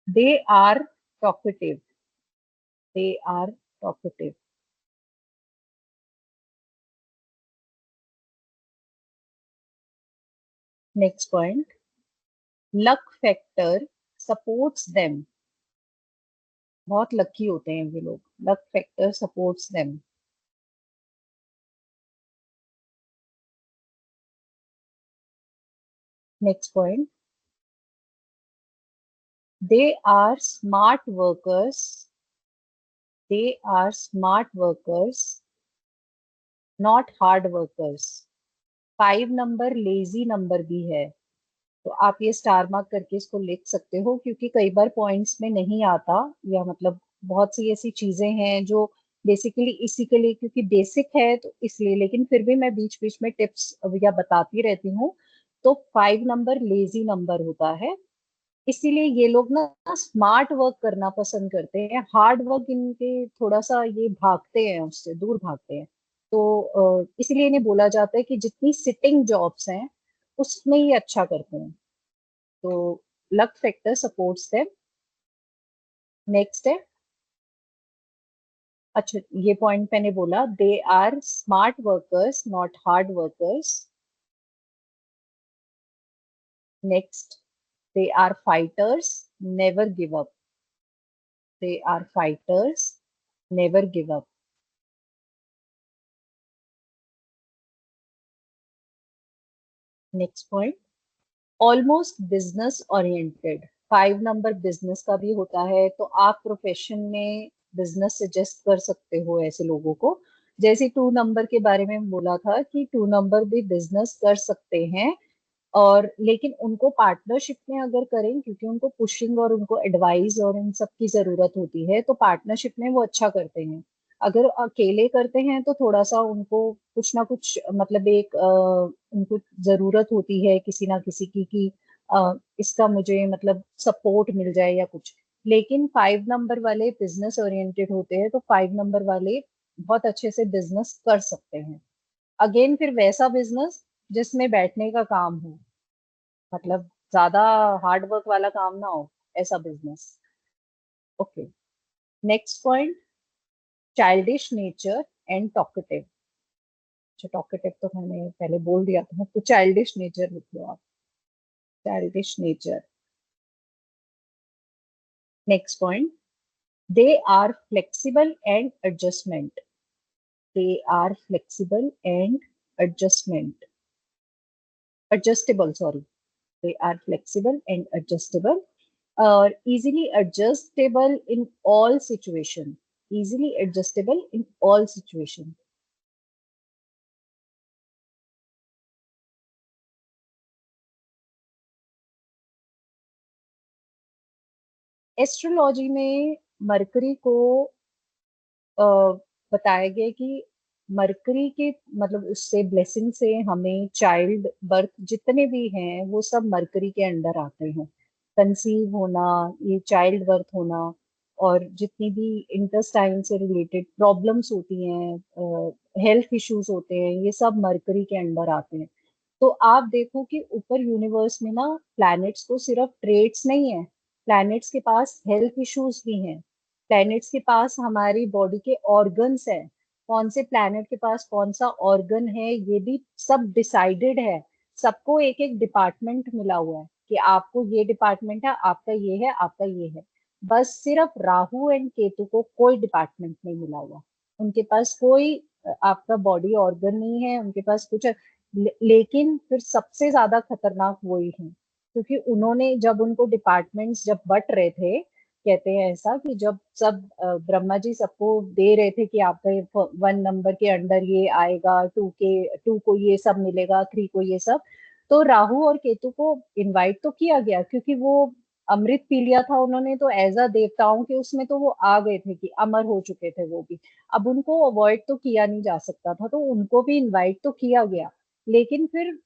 They are talkative. They are talkative. Next point, luck factor supports them. बहुत lucky होते हैं ये लोग। Luck factor supports them. Next point, they are smart workers. They are smart workers, not hard workers. 5 number lazy number भी है, तो आप ये स्टार मार्क करके इसको लिख सकते हो, क्योंकि कई बार पॉइंट्स में नहीं आता, या मतलब बहुत सी ऐसी चीजें हैं जो बेसिकली इसी के लिए, क्योंकि बेसिक है तो इसलिए, लेकिन फिर भी मैं बीच बीच में टिप्स या बताती रहती हूँ। तो 5 नंबर लेजी नंबर होता है, इसीलिए ये लोग ना स्मार्ट वर्क करना पसंद करते हैं। हार्ड वर्क इनके थोड़ा सा ये भागते हैं, उससे दूर भागते हैं। तो इसलिए इन्हें बोला जाता है कि जितनी सिटिंग जॉब्स हैं उसमें ये अच्छा करते हैं। तो luck factor supports them. Next है, अच्छा ये पॉइंट मैंने बोला, they are smart workers not hard workers. Next, they are fighters, never give up. They are fighters, never give up. Next point, almost business oriented. 5 number business का भी होता है, तो आप प्रोफेशन में बिजनेस सजेस्ट कर सकते हो ऐसे लोगों को। जैसे 2 नंबर के बारे में बोला था कि 2 नंबर भी बिजनेस कर सकते हैं, और लेकिन उनको पार्टनरशिप में अगर करें, क्योंकि उनको पुशिंग और उनको एडवाइस और इन सब की जरूरत होती है, तो पार्टनरशिप में वो अच्छा करते हैं। अगर अकेले करते हैं तो थोड़ा सा उनको कुछ ना कुछ मतलब एक उनको जरूरत होती है किसी ना किसी की कि इसका मुझे मतलब सपोर्ट मिल जाए या कुछ। लेकिन 5 नंबर वाले बिजनेस ओरिएंटेड होते हैं, तो 5 नंबर वाले बहुत अच्छे से बिजनेस कर सकते हैं। अगेन फिर वैसा बिजनेस जिसमें बैठने का काम हो, मतलब ज्यादा हार्ड वर्क वाला काम ना हो, ऐसा business. Okay, next point, childish nature and talkative. अच्छा टॉकेटिव तो मैंने पहले बोल दिया था, तो चाइल्डिश नेचर लिख लो आप। Childish nature. Next point, they are flexible and adjustment. They are flexible and adjustment, adjustable sorry. they are flexible and adjustable, or easily adjustable in all situation, easily adjustable in all situation। Astrology में mercury को अ, बताया गया कि mercury के मतलब उससे blessing से हमें चाइल्ड बर्थ जितने भी हैं वो सब मरकरी के अंडर आते हैं। कंसीव होना, ये चाइल्ड बर्थ होना, और जितनी भी इंटेस्टाइन से रिलेटेड प्रॉब्लम्स होती हैं, हेल्थ इश्यूज होते हैं, ये सब मरकरी के अंडर आते हैं। तो आप देखो कि ऊपर यूनिवर्स में ना प्लैनेट्स को सिर्फ ट्रेड्स नहीं है, प्लैनेट्स के पास हेल्थ इश्यूज भी हैं। प्लैनेट्स के पास हमारी बॉडी के ऑर्गन्स है, कौन से प्लैनेट के पास कौन सा ऑर्गन है ये भी सब डिसाइडेड है। सबको एक एक डिपार्टमेंट मिला हुआ है। कि आपको ये डिपार्टमेंट है, आपका ये है, आपका ये है। बस सिर्फ राहु एंड केतु को कोई डिपार्टमेंट नहीं मिला हुआ। उनके पास कोई आपका बॉडी ऑर्गन नहीं है, उनके पास कुछ लेकिन फिर सबसे ज्यादा खतरनाक वही है, क्योंकि उन्होंने जब उनको डिपार्टमेंट्स जब बट रहे थे, कहते हैं ऐसा कि जब सब ब्रह्मा जी सबको दे रहे थे कि आपका ये 1 नंबर के अंडर ये आएगा, 2 को ये सब मिलेगा, 3 को ये सब, तो राहु और केतु को इनवाइट तो किया गया, क्योंकि वो अमृत पी लिया था उन्होंने, तो एज अ देवताओं के उसमें तो वो आ गए थे कि अमर हो चुके थे वो भी। अब उनको अवॉइड तो किया नहीं जा सकता था, तो उनको भी इनवाइट तो किया गया। लेकिन फिर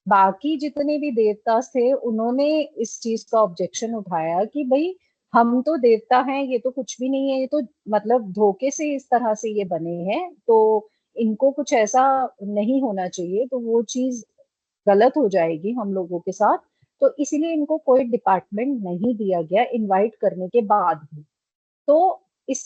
बाकी जितने भी देवता थे उन्होंने इस चीज का ऑब्जेक्शन उठाया कि भाई हम तो देवता हैं, ये तो कुछ भी नहीं है, ये तो मतलब धोखे से इस तरह से ये बने हैं, तो इनको कुछ ऐसा नहीं होना चाहिए, तो वो चीज गलत हो जाएगी हम लोगों के साथ। तो इसीलिए इनको कोई डिपार्टमेंट नहीं दिया गया इनवाइट करने के बाद भी। तो इस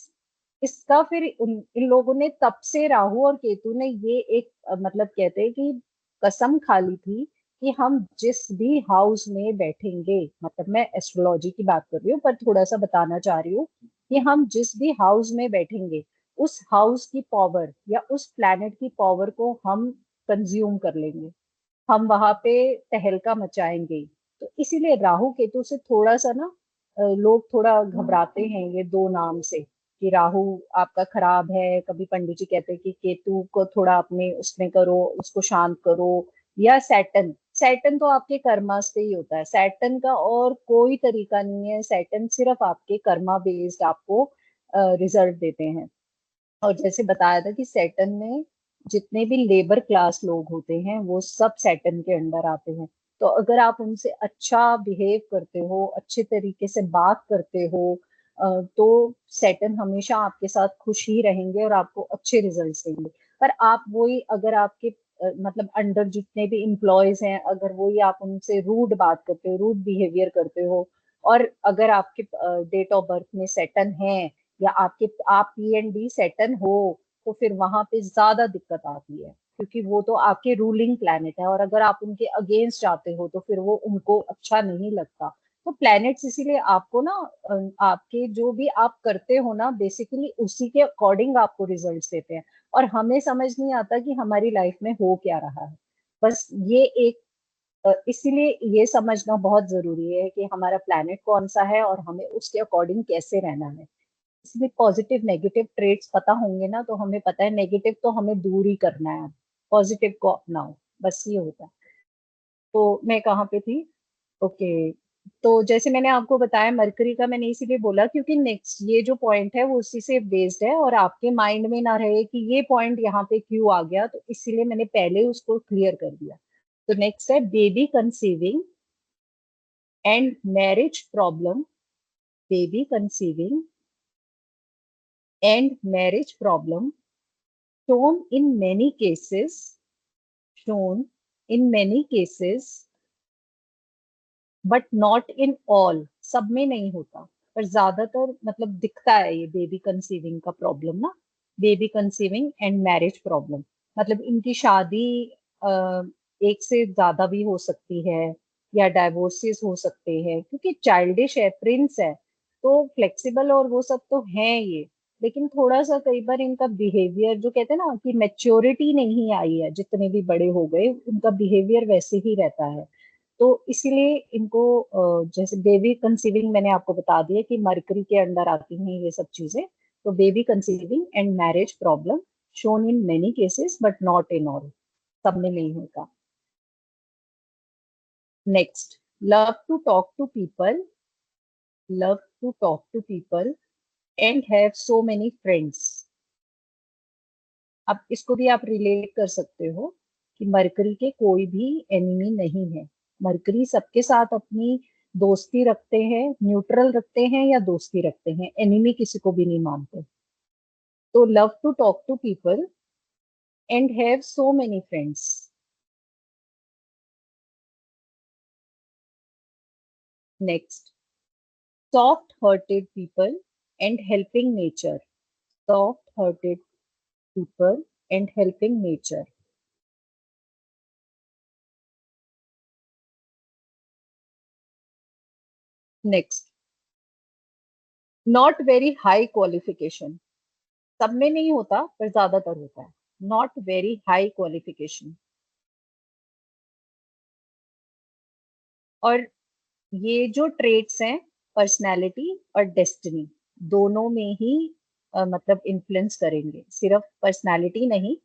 इसका फिर इन लोगों ने तब से राहु और केतु ने ये एक मतलब कहते हैं कि कसम खा ली थी कि हम जिस भी हाउस में बैठेंगे, मतलब मैं एस्ट्रोलॉजी की बात कर रही हूँ पर थोड़ा सा बताना चाह रही हूँ कि हम जिस भी हाउस में बैठेंगे उस हाउस की पावर या उस प्लैनेट की पावर को हम कंज्यूम कर लेंगे, हम वहां पे तहलका मचाएंगे। तो इसीलिए राहु केतु से थोड़ा सा ना लोग थोड़ा घबराते हैं ये दो नाम से, कि राहु आपका खराब है, कभी पंडित जी कहते हैं कि केतु को थोड़ा अपने उसमें करो, उसको शांत करो। या सैटन, सैटन तो आपके कर्मा से ही होता है, सैटन का और कोई तरीका नहीं है, सैटन सिर्फ आपके कर्मा बेस्ड आपको रिजल्ट देते हैं। और जैसे बताया था कि सैटर्न में जितने भी लेबर क्लास लोग होते हैं वो सब सैटर्न के अंडर आते हैं। तो अगर आप उनसे अच्छा बिहेव करते हो, अच्छे तरीके से बात करते हो, तो सैटर्न हमेशा आपके साथ खुश ही रहेंगे और आपको अच्छे रिजल्ट्स देंगे। पर आप वही अगर आपके मतलब अंडर जितने भी एम्प्लॉयज हैं, अगर वही आप उनसे रूड बात करते हो, रूड बिहेवियर करते हो, और अगर आपके डेट ऑफ बर्थ में सैटर्न है या आपके आप पी एंड डी सेटन हो, तो फिर वहां पे ज्यादा दिक्कत आती है, क्योंकि वो तो आपके रूलिंग प्लैनेट है, और अगर आप उनके अगेंस्ट जाते हो तो फिर वो उनको अच्छा नहीं लगता। तो प्लैनेट्स इसीलिए आपको ना आपके जो भी आप करते हो ना बेसिकली उसी के अकॉर्डिंग आपको रिजल्ट्स देते हैं। और हमें समझ नहीं आता कि हमारी लाइफ में हो क्या रहा है। बस ये एक इसीलिए ये समझना बहुत जरूरी है कि हमारा प्लैनेट कौन सा है और हमें उसके अकॉर्डिंग कैसे रहना है। इसमें पॉजिटिव नेगेटिव ट्रेड्स पता होंगे ना, तो हमें पता है नेगेटिव तो हमें दूर ही करना है, पॉजिटिव को अपनाओ, बस ये होता है। तो मैं कहाँ पे थी? ओके। तो जैसे मैंने आपको बताया मरकरी का, मैंने इसीलिए बोला क्योंकि नेक्स्ट ये जो पॉइंट है वो उसी से बेस्ड है, और आपके माइंड में ना रहे कि ये पॉइंट यहाँ पे क्यों आ गया, तो इसीलिए मैंने पहले उसको क्लियर कर दिया। तो नेक्स्ट है baby conceiving and marriage problem. Baby conceiving and marriage problem shown in many cases, shown in many cases, but not in all, सब में नहीं होता, पर ज्यादातर मतलब दिखता है ये बेबी कंसीविंग का प्रॉब्लम ना। Baby conceiving and marriage problem मतलब इनकी शादी एक से ज्यादा भी हो सकती है, या डाइवोर्सेस हो सकते हैं, क्योंकि चाइल्डिश है, प्रिंस है, तो फ्लेक्सिबल और वो सब तो है ये। लेकिन थोड़ा सा कई बार इनका बिहेवियर जो कहते हैं ना कि मेच्योरिटी नहीं आई है, जितने भी बड़े हो गए उनका बिहेवियर वैसे ही रहता है। तो इसीलिए इनको जैसे बेबी कंसीविंग मैंने आपको बता दिया कि मरकरी के अंडर आती हैं ये सब चीजें। तो baby conceiving and marriage problem shown in many cases but not in all, सब में नहीं होता। Next, love to talk to people, love to talk to people and have so many friends. अब इसको भी आप रिलेट कर सकते हो कि मरकरी के कोई भी एनिमी नहीं है। मरकरी सबके साथ अपनी दोस्ती रखते हैं, न्यूट्रल रखते हैं या दोस्ती रखते हैं, एनिमी किसी को भी नहीं मानते। तो love to talk to people and have so many friends. Next, soft hearted people and helping nature, soft hearted people and helping nature. Next, not very high qualification. सब में नहीं होता पर ज्यादातर होता है। Not very high qualification. और ये जो ट्रेट्स हैं, पर्सनालिटी और डेस्टिनी, दोनों में ही मतलब इन्फ्लुएंस करेंगे, सिर्फ पर्सनालिटी नहीं।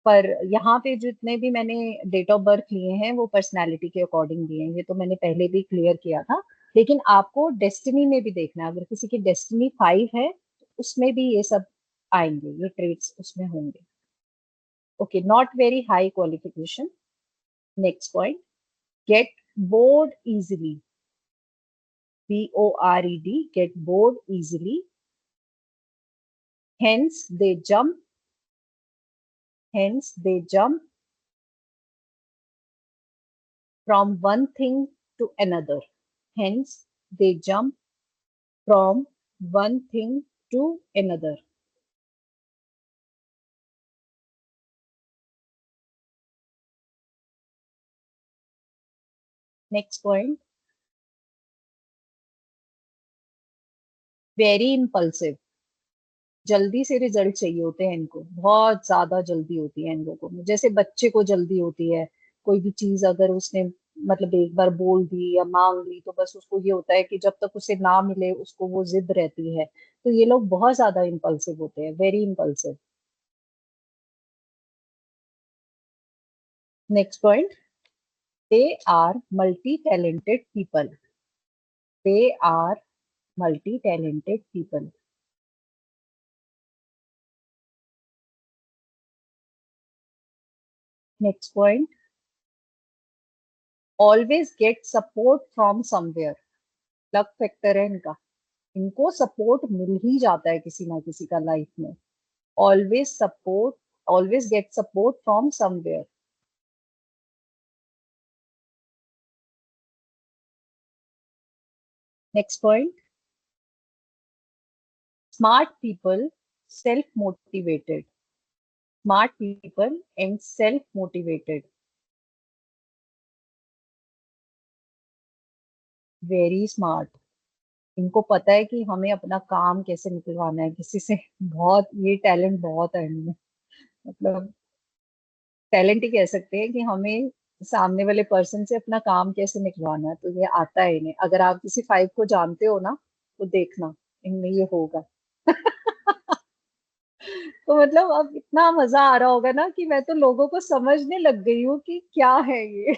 पर यहाँ पे जितने भी मैंने डेट ऑफ बर्थ लिए हैं वो पर्सनालिटी के अकॉर्डिंग लिए हैं, ये तो मैंने पहले भी क्लियर किया था। लेकिन आपको डेस्टिनी में भी देखना है, अगर किसी की डेस्टिनी 5 है तो उसमें भी ये सब आएंगे, ये ट्रेट्स उसमें होंगे। Okay, not very high qualification. Next point, get bored easily. BORED, get bored easily. Hence they jump. Hence they jump from one thing to another. Hence they jump from one thing to another. Next point, very impulsive. जल्दी से result चाहिए होते हैं इनको, बहुत ज्यादा जल्दी होती है इन लोगों में, जैसे बच्चे को जल्दी होती है। कोई भी चीज अगर उसने मतलब एक बार बोल दी या मांग ली तो बस उसको ये होता है कि जब तक उसे ना मिले उसको वो जिद रहती है। तो ये लोग बहुत ज्यादा इम्पल्सिव होते हैं, very impulsive. Next point, they are multi talented people. They are multi talented people. Next point, always get support from somewhere. Luck factor है इनका, इनको सपोर्ट मिल ही जाता है किसी ना किसी का लाइफ में। Always support, always get support from somewhere. Next point, smart people self motivated. Smart people and self motivated, very smart. इनको पता है कि हमें अपना काम कैसे निकलवाना है किसी से। बहुत, ये टैलेंट बहुत है इनमें। मतलब टैलेंट ही कह सकते हैं कि हमें सामने वाले पर्सन से अपना काम कैसे निकलवाना है, तो ये आता है इन्हें। अगर आप किसी 5 को जानते हो ना तो देखना इनमें ये होगा। तो मतलब अब इतना मजा आ रहा होगा ना कि मैं तो लोगों को समझने लग गई हूँ कि क्या है ये।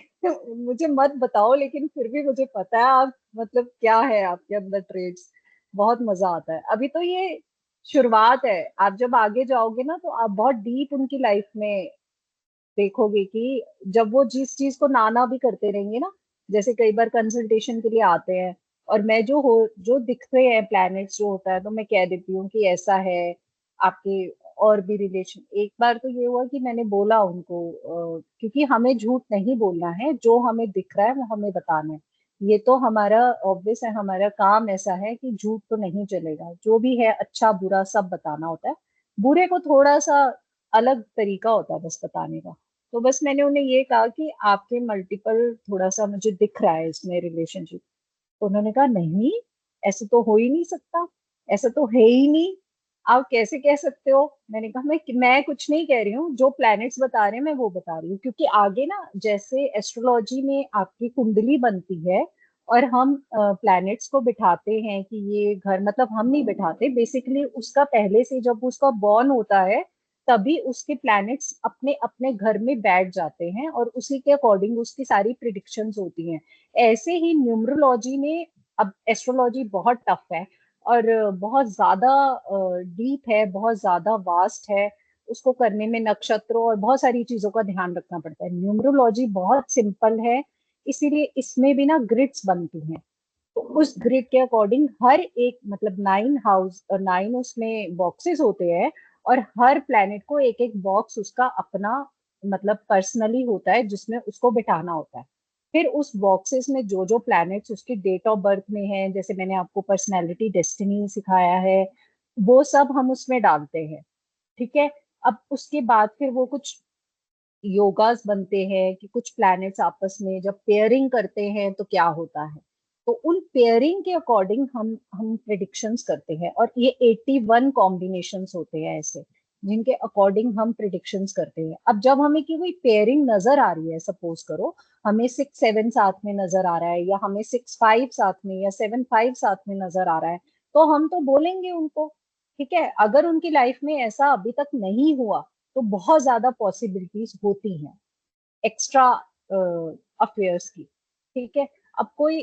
मुझे मत बताओ लेकिन फिर भी मुझे पता है आप मतलब क्या है आपके अंदर ट्रेड्स। बहुत मजा आता है। अभी तो ये शुरुआत है, आप जब आगे जाओगे ना तो आप बहुत डीप उनकी लाइफ में देखोगे कि जब वो जिस चीज को ना भी करते रहेंगे ना, जैसे कई बार कंसल्टेशन के लिए आते हैं और मैं जो दिखते हैं प्लैनेट्स जो होता है तो मैं कह देती हूँ कि ऐसा है आपके। और भी रिलेशन, एक बार तो ये हुआ कि मैंने बोला उनको क्योंकि हमें झूठ नहीं बोलना है, जो हमें दिख रहा है वो हमें बताना है। ये तो हमारा ऑब्वियस है, हमारा काम ऐसा है कि झूठ तो नहीं चलेगा, जो भी है अच्छा बुरा सब बताना होता है। बुरे को थोड़ा सा अलग तरीका होता है बस बताने का। तो बस मैंने उन्हें ये कहा कि आपके मल्टीपल थोड़ा सा मुझे दिख रहा है इसमें रिलेशनशिप। तो उन्होंने कहा नहीं, ऐसे तो हो ही नहीं सकता, ऐसा तो है ही नहीं, आप कैसे कह सकते हो। मैंने कहा मैं कुछ नहीं कह रही हूँ, जो प्लैनेट्स बता रहे हैं मैं वो बता रही हूँ, क्योंकि आगे ना जैसे एस्ट्रोलॉजी में आपकी कुंडली बनती है और हम प्लैनेट्स को बिठाते हैं कि ये घर, मतलब हम नहीं बिठाते, बेसिकली उसका पहले से जब उसका बॉर्न होता है तभी उसके प्लैनेट्स अपने अपने घर में बैठ जाते हैं और उसी के अकॉर्डिंग उसकी सारी प्रिडिक्शंस होती हैं। ऐसे ही न्यूमरोलॉजी में, अब एस्ट्रोलॉजी बहुत टफ है और बहुत ज्यादा डीप है, बहुत ज्यादा वास्ट है। उसको करने में नक्षत्रों और बहुत सारी चीजों का ध्यान रखना पड़ता है। न्यूमरोलॉजी बहुत सिंपल है, इसीलिए इसमें भी ना ग्रिड्स बनती हैं। तो उस ग्रिड के अकॉर्डिंग हर एक, मतलब 9 हाउस और 9 उसमें बॉक्सेस होते हैं और हर प्लेनेट को एक एक बॉक्स उसका अपना मतलब पर्सनली होता है जिसमें उसको बिठाना होता है। फिर उस बॉक्सेस में जो जो प्लैनेट्स उसकी डेट ऑफ बर्थ में है, जैसे मैंने आपको पर्सनैलिटी डेस्टिनी सिखाया है, वो सब हम उसमें डालते हैं। ठीक है। अब उसके बाद फिर वो कुछ योगास बनते हैं कि कुछ प्लैनेट्स आपस में जब पेयरिंग करते हैं तो क्या होता है। तो उन पेयरिंग के अकॉर्डिंग हम प्रिडिक्शंस करते हैं, और ये 81 कॉम्बिनेशंस होते हैं ऐसे जिनके अकॉर्डिंग हम प्रिडिक्शंस करते हैं। अब जब हमें की कोई पेयरिंग नजर आ रही है, सपोज करो हमें 6-7 साथ में नजर आ रहा है, या हमें 6-5 साथ में, या 7-5 साथ में नजर आ रहा है, तो हम तो बोलेंगे उनको। ठीक है, अगर उनकी लाइफ में ऐसा अभी तक नहीं हुआ तो बहुत ज्यादा पॉसिबिलिटीज होती हैं एक्स्ट्रा अफेयर्स की। ठीक है, अब कोई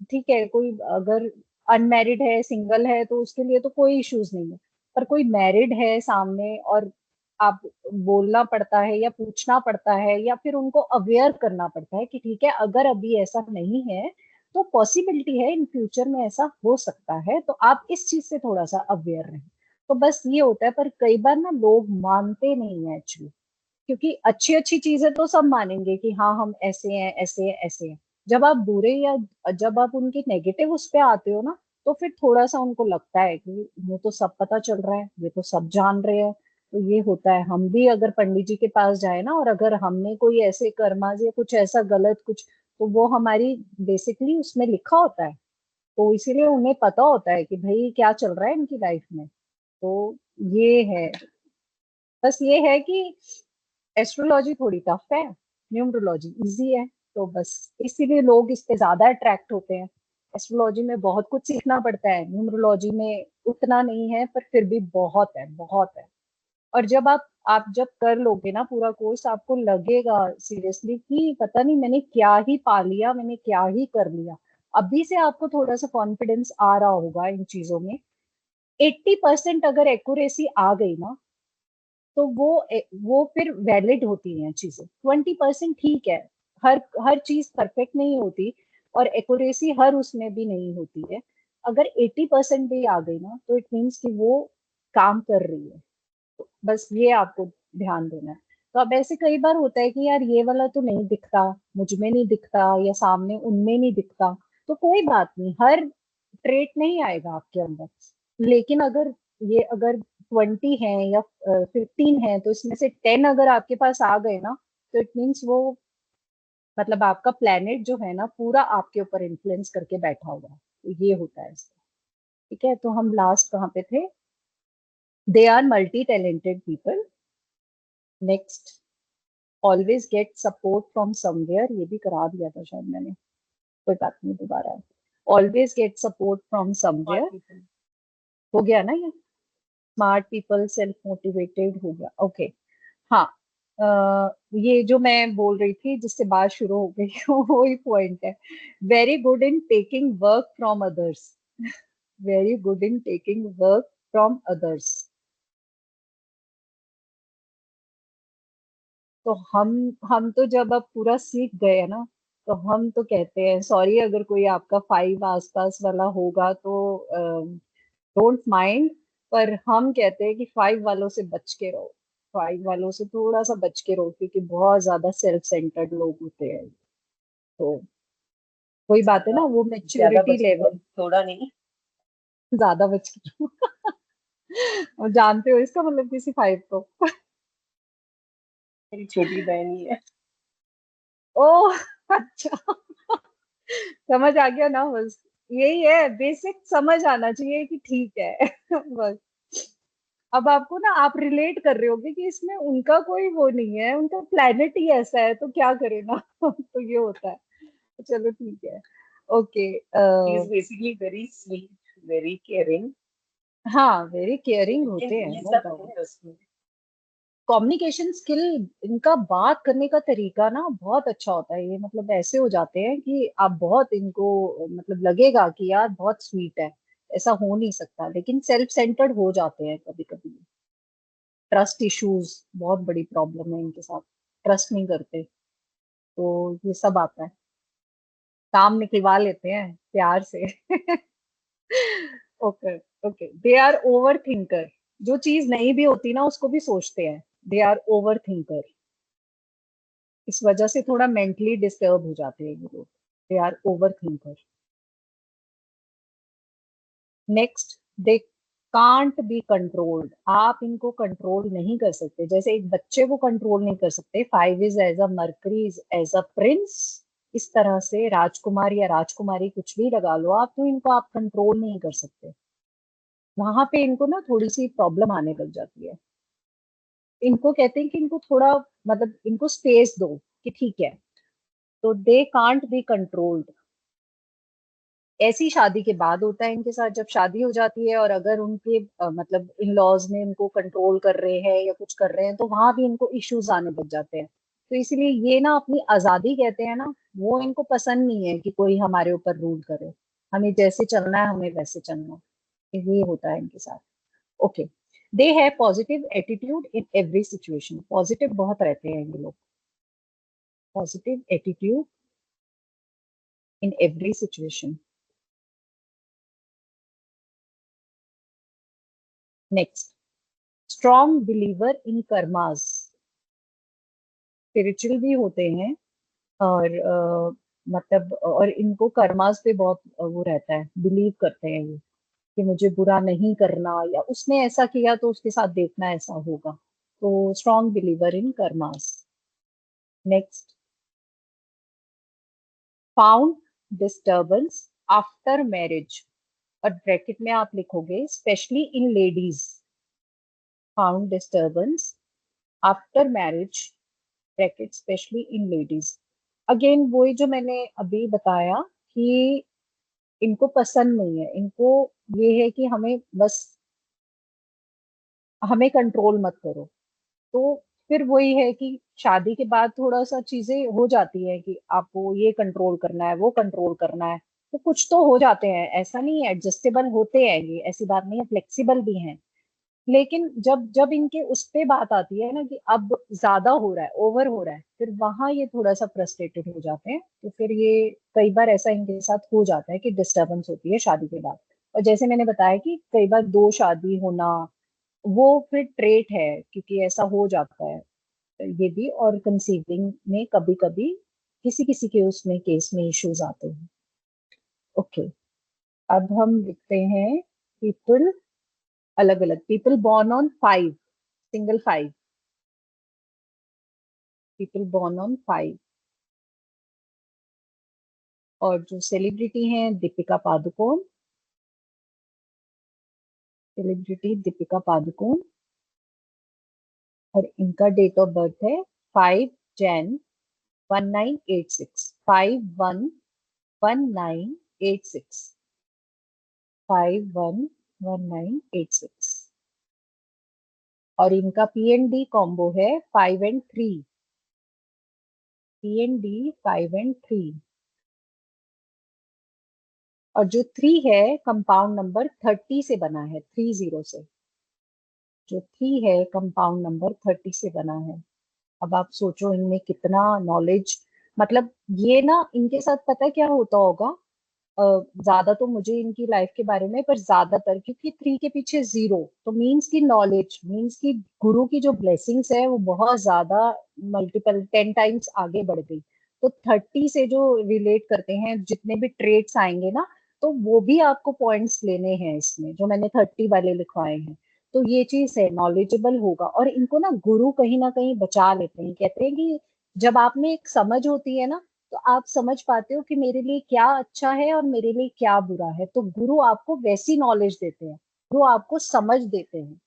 ठीक है, कोई अगर अनमैरिड है, सिंगल है, तो उसके लिए तो कोई इश्यूज नहीं है। पर कोई मैरिड है सामने, और आप बोलना पड़ता है या पूछना पड़ता है या फिर उनको अवेयर करना पड़ता है कि ठीक है अगर अभी ऐसा नहीं है तो पॉसिबिलिटी है इन फ्यूचर में ऐसा हो सकता है, तो आप इस चीज से थोड़ा सा अवेयर रहें। तो बस ये होता है, पर कई बार ना लोग मानते नहीं है एक्चुअली, क्योंकि अच्छी अच्छी चीजें तो सब मानेंगे कि हाँ हम ऐसे हैं ऐसे हैं ऐसे हैं। जब आप बुरे या जब आप उनके नेगेटिव उस पे आते हो ना, तो फिर थोड़ा सा उनको लगता है कि ये तो सब पता चल रहा है, ये तो सब जान रहे हैं। तो ये होता है, हम भी अगर पंडित जी के पास जाए ना, और अगर हमने कोई ऐसे कर्माज या कुछ ऐसा गलत कुछ, तो वो हमारी बेसिकली उसमें लिखा होता है, तो इसीलिए उन्हें पता होता है कि भाई क्या चल रहा है इनकी लाइफ में। तो ये है, बस ये है कि एस्ट्रोलॉजी थोड़ी टफ है, न्यूमरोलॉजी इजी है। तो बस इसीलिए लोग इस पे ज्यादा अट्रैक्ट होते हैं। एस्ट्रोलॉजी में बहुत कुछ सीखना पड़ता है, न्यूमरोलॉजी में उतना नहीं है, पर फिर भी बहुत है, बहुत है। और जब आप जब कर लोगे ना पूरा कोर्स, आपको लगेगा सीरियसली कि पता नहीं मैंने क्या ही पा लिया, मैंने क्या ही कर लिया। अभी से आपको थोड़ा सा कॉन्फिडेंस आ रहा होगा इन चीजों में। 80% अगर एक्यूरेसी आ गई ना, तो वो फिर वैलिड होती हैं चीजें। 20% ठीक है, हर हर चीज परफेक्ट नहीं होती, और एक्यूरेसी हर उसमें भी नहीं होती है। अगर 80% भी आ गई ना, तो इट मीन्स कि वो काम कर रही है। तो बस ये आपको ध्यान देना है। तो अब ऐसे कई बार होता है कि यार ये वाला तो नहीं दिखता, मुझ में नहीं दिखता, या सामने उनमें नहीं दिखता। तो कोई बात नहीं, हर ट्रेट नहीं आएगा आपके अंदर। लेकिन अगर 20 है या 15 है, तो इसमें से 10 अगर आपके पास आ गए ना, तो इट मीन्स वो मतलब आपका प्लेनेट जो है ना पूरा आपके ऊपर इन्फ्लुएंस करके बैठा हुआ है। तो ये होता है इसका। ठीक है, तो हम लास्ट कहाँ पे थे? They are multi talented people. Next, always get support from somewhere, ये भी करा दिया था शायद मैंने, कोई बात नहीं दोबारा है। Always get support from smart somewhere, people. हो गया ना ये? स्मार्ट पीपल, सेल्फ मोटिवेटेड, हो गया, ओके। हाँ, ये जो मैं बोल रही थी जिससे बात शुरू हो गई वही पॉइंट है। Very good in taking work from others. Very good in taking work from others. तो हम तो जब अब पूरा सीख गए हैं ना, तो हम तो कहते हैं सॉरी, अगर कोई आपका 5 आसपास वाला होगा तो डोंट माइंड। पर हम कहते हैं कि 5 वालों से बच के रहो। 5 वालों से थोड़ा सा बच के रहो, क्योंकि बहुत ज्यादा सेल्फ सेंटर्ड लोग होते हैं। तो वही बात है ज्यादा ना, वो ज्यादा मेच्योरिटी बच के लेवल। थोड़ा नहीं। ज्यादा बच के रहो। और जानते हो इसका मतलब किसी 5 को? मेरी छोटी बहन ही है। ओह, अच्छा, समझ आ गया ना, बस यही है, बेसिक समझ आना चाहिए कि ठीक है। बस अब आपको ना, आप रिलेट कर रहे होगे कि इसमें उनका कोई वो नहीं है, उनका प्लेनेट ही ऐसा है, तो क्या करे ना। तो ये होता है। चलो ठीक है, okay. He is basically very sweet, very caring. हाँ, वेरी केयरिंग लेकिन होते हैं, ये नो सब डाउट। है उसमें। कम्युनिकेशन स्किल, इनका बात करने का तरीका ना बहुत अच्छा होता है। ये मतलब ऐसे हो जाते हैं कि आप बहुत इनको, मतलब लगेगा कि यार बहुत स्वीट है, ऐसा हो नहीं सकता, लेकिन सेल्फ सेंटर्ड हो जाते हैं कभी कभी। ट्रस्ट इश्यूज बहुत बड़ी प्रॉब्लम है इनके साथ, ट्रस्ट नहीं करते। तो ये सब आता है, काम निकलवा लेते हैं प्यार से। Okay, okay, they are over thinker. जो चीज नहीं भी होती ना उसको भी सोचते हैं। They are over thinker. इस वजह से थोड़ा मेंटली डिस्टर्ब हो जाते हैं ये लोग। They are over thinker. Next, they can't be controlled. आप इनको कंट्रोल नहीं कर सकते, जैसे एक बच्चे को कंट्रोल नहीं कर सकते। 5 is as a Mercury, is as a prince, इस तरह से राजकुमार या राजकुमारी कुछ भी लगा लो आप, तो इनको आप कंट्रोल नहीं कर सकते। वहां पे इनको ना थोड़ी सी प्रॉब्लम आने लग जाती है। इनको कहते हैं कि इनको थोड़ा, मतलब इनको स्पेस दो कि ठीक है। तो दे कांट बी कंट्रोल्ड। ऐसी शादी के बाद होता है इनके साथ, जब शादी हो जाती है और अगर उनके मतलब इन लॉज में इनको कंट्रोल कर रहे हैं या कुछ कर रहे हैं, तो वहां भी इनको इश्यूज आने लग जाते हैं। तो इसलिए ये ना अपनी आजादी कहते हैं ना, वो इनको पसंद नहीं है कि कोई हमारे ऊपर रूल करे। हमें जैसे चलना है हमें वैसे चलना है। ये होता है इनके साथ। Okay. They have positive attitude in every situation. Positive बहुत रहते हैं ये लोग। Positive attitude in every situation. Next, strong believer in karmas. Spiritual भी होते हैं और मतलब और इनको कर्मास पे बहुत वो रहता है, बिलीव करते हैं ये कि मुझे बुरा नहीं करना, या उसने ऐसा किया तो उसके साथ देखना ऐसा होगा। तो strong believer in karmas. Next, found disturbance after marriage. और ब्रैकेट में आप लिखोगे specially in ladies. Found disturbance after marriage, bracket specially in ladies. Again वही जो मैंने अभी बताया कि इनको पसंद नहीं है, इनको ये है कि हमें बस, हमें कंट्रोल मत करो। तो फिर वही है कि शादी के बाद थोड़ा सा चीजें हो जाती है कि आपको ये कंट्रोल करना है वो कंट्रोल करना है। तो कुछ तो हो जाते हैं, ऐसा नहीं है, एडजस्टेबल होते हैं ये, ऐसी बात नहीं है, फ्लेक्सिबल भी हैं। लेकिन जब जब इनके उस पे बात आती है ना कि अब ज्यादा हो रहा है, ओवर हो रहा है, फिर वहां ये थोड़ा सा फ्रस्ट्रेटेड हो जाते हैं। तो फिर ये कई बार ऐसा इनके साथ हो जाता है कि डिस्टरबेंस होती है शादी के बाद। और जैसे मैंने बताया कि कई बार दो शादी होना, वो फिर ट्रेट है, क्योंकि ऐसा हो जाता है ये भी। और कंसीविंग में कभी कभी किसी किसी के उसमें केस में इश्यूज आते हैं। ओके। अब हम लिखते हैं पीपल, अलग अलग people born on 5, single 5। People born on 5। और जो सेलिब्रिटी हैं, दीपिका पादुकोण। सेलिब्रिटी दीपिका पादुकोण। और इनका डेट ऑफ बर्थ है 5 जैन 1986। 511986। 511986। और इनका पीएनडी कॉम्बो है 5 and 3। PND 5 and 3। और जो 3 है कंपाउंड नंबर 30 से बना है, 30 से। जो 3 है कंपाउंड नंबर 30 से बना है। अब आप सोचो इनमें कितना नॉलेज, मतलब ये ना इनके साथ पता है क्या होता होगा। ज्यादा तो मुझे इनकी लाइफ के बारे में, पर ज्यादातर क्योंकि 3 के पीछे 0, तो मीन्स की नॉलेज, मीन्स की गुरु की जो ब्लेसिंग्स है वो बहुत ज्यादा, मल्टीपल 10 टाइम्स आगे बढ़ गई। तो 30 से जो रिलेट करते हैं जितने भी ट्रेड्स आएंगे ना, तो वो भी आपको पॉइंट्स लेने हैं इसमें, जो मैंने 30 वाले लिखवाए हैं। तो ये चीज है, नॉलेजेबल होगा। और इनको ना कहीं बचा लेते हैं, कहते हैं कि जब आप में एक समझ होती है ना, तो आप समझ पाते हो कि मेरे लिए क्या अच्छा है और मेरे लिए क्या बुरा है। तो गुरु आपको वैसी नॉलेज देते हैं, गुरु आपको समझ देते हैं,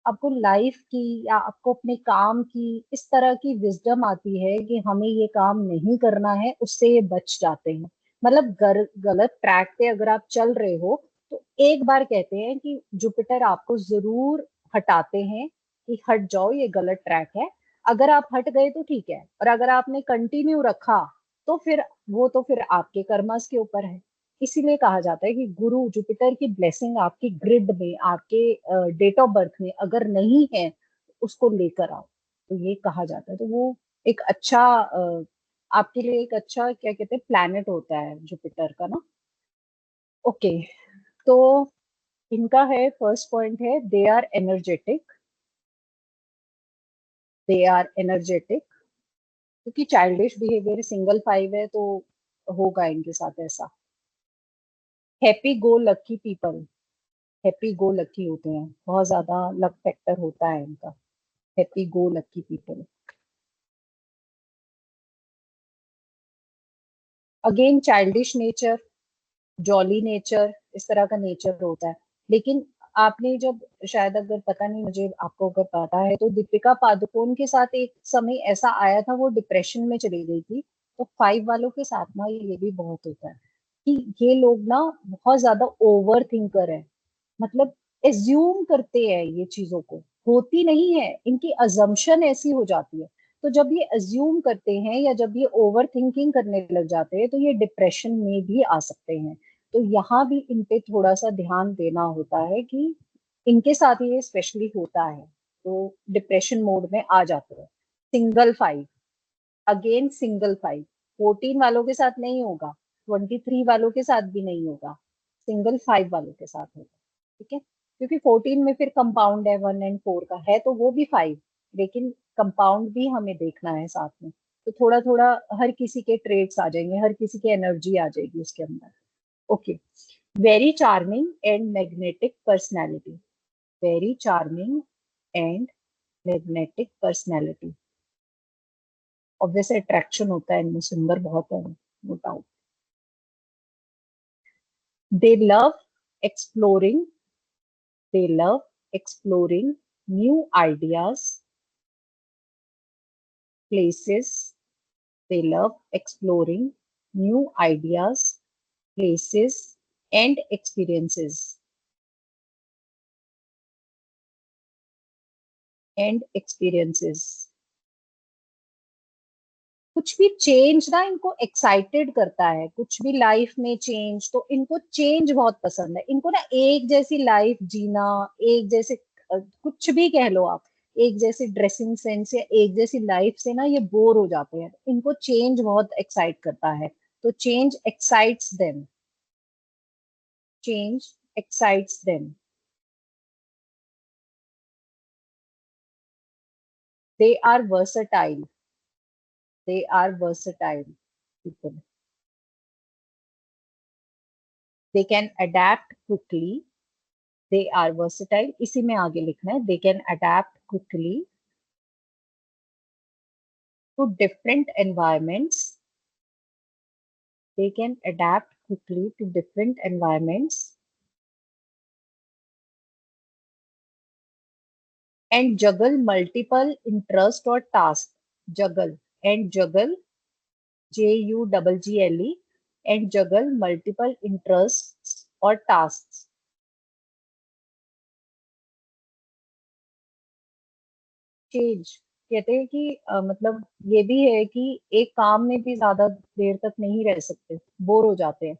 आपको लाइफ की या आपको अपने काम की इस तरह की विजडम आती है कि हमें ये काम नहीं करना है, उससे ये बच जाते हैं। मतलब गलत ट्रैक पे अगर आप चल रहे हो, तो एक बार कहते हैं कि जुपिटर आपको जरूर हटाते हैं कि हट जाओ, ये गलत ट्रैक है। अगर आप हट गए तो ठीक है, और अगर आपने कंटिन्यू रखा, तो फिर वो तो फिर आपके कर्मस के ऊपर है। इसीलिए कहा जाता है कि गुरु जुपिटर की ब्लेसिंग आपकी ग्रिड में, आपके डेट ऑफ बर्थ में अगर नहीं है, उसको लेकर आओ। तो ये कहा जाता है। तो वो एक अच्छा आपके लिए एक अच्छा क्या कहते हैं प्लैनेट होता है जुपिटर का ना। ओके। तो इनका है फर्स्ट पॉइंट है, they are energetic. They are energetic, क्योंकि चाइल्डिश बिहेवियर, सिंगल 5 है तो होगा इनके साथ ऐसा। Happy go lucky people. Happy go lucky होते हैं, बहुत ज्यादा लक फैक्टर होता है इनका। Happy go lucky people. Again childish nature, jolly nature, इस तरह का नेचर होता है। लेकिन आपने जब, शायद अगर पता नहीं मुझे, आपको अगर पता है तो दीपिका पादुकोण के साथ एक समय ऐसा आया था, वो डिप्रेशन में चली गई थी। तो 5 वालों के साथ ना ये भी बहुत होता है कि ये लोग ना बहुत ज्यादा ओवर थिंकर है। मतलब एज्यूम करते हैं ये चीजों को, होती नहीं है, इनकी अजम्पशन ऐसी हो जाती है। तो जब ये अज्यूम करते हैं या जब ये ओवर थिंकिंग करने लग जाते हैं तो ये डिप्रेशन में भी आ सकते हैं। तो यहाँ भी इन पे थोड़ा सा ध्यान देना होता है कि इनके साथ ये स्पेशली होता है, तो डिप्रेशन मोड में आ जाते हैं। सिंगल 5, अगेन सिंगल 5, 14 वालों के साथ नहीं होगा, 23 वालों के साथ भी नहीं होगा, सिंगल 5 वालों के साथ होगा। ठीक है, क्योंकि 14 में फिर कंपाउंड है, 1 और 4 का है, तो वो भी 5, लेकिन कंपाउंड भी हमें देखना है साथ में। तो थोड़ा थोड़ा हर किसी के ट्रेड्स आ जाएंगे, हर किसी की एनर्जी आ जाएगी उसके अंदर। Okay, very charming and magnetic personality, very charming and magnetic personality. Obvious attraction होता है इनमें, सुंदर बहुत है, no doubt. They love exploring, they love exploring new ideas, places. They love exploring new ideas, places, and experiences. And experiences. कुछ भी change ना इनको एक्साइटेड करता है, कुछ भी लाइफ में चेंज, तो इनको चेंज बहुत पसंद है। इनको ना एक जैसी लाइफ जीना, एक जैसे कुछ भी कह लो आप, एक जैसी ड्रेसिंग सेंस या एक जैसी लाइफ से ना ये बोर हो जाते हैं। इनको चेंज बहुत एक्साइट करता है, तो change excites them, change excites them. They are versatile, they are versatile people, they can adapt quickly, they are versatile, इसी में आगे लिखना है, they can adapt quickly to different environments, they can adapt quickly to different environments and juggle multiple interest or tasks, juggle, and juggle, Jugle, and juggle multiple interests or tasks। Change कहते हैं कि मतलब ये भी है कि एक काम में भी ज्यादा देर तक नहीं रह सकते, बोर हो जाते हैं।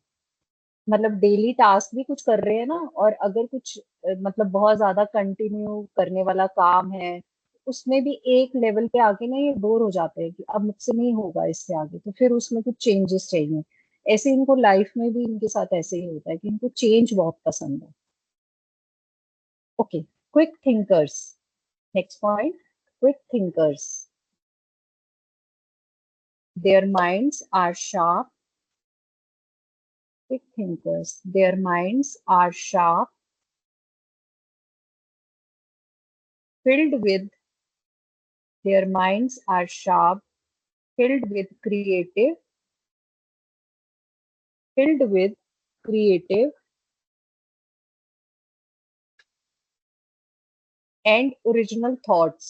मतलब डेली टास्क भी कुछ कर रहे हैं ना, और अगर कुछ मतलब बहुत ज्यादा कंटिन्यू करने वाला काम है, उसमें भी एक लेवल पे आके ना ये बोर हो जाते हैं कि अब मुझसे नहीं होगा इससे आगे, तो फिर उसमें कुछ चेंजेस चाहिए। ऐसे इनको लाइफ में भी इनके साथ ऐसे ही होता है कि इनको चेंज बहुत पसंद है। Okay, quick thinkers, next point, quick thinkers, their minds are sharp, quick thinkers, their minds are sharp, filled with, their minds are sharp, filled with creative, filled with creative and original thoughts.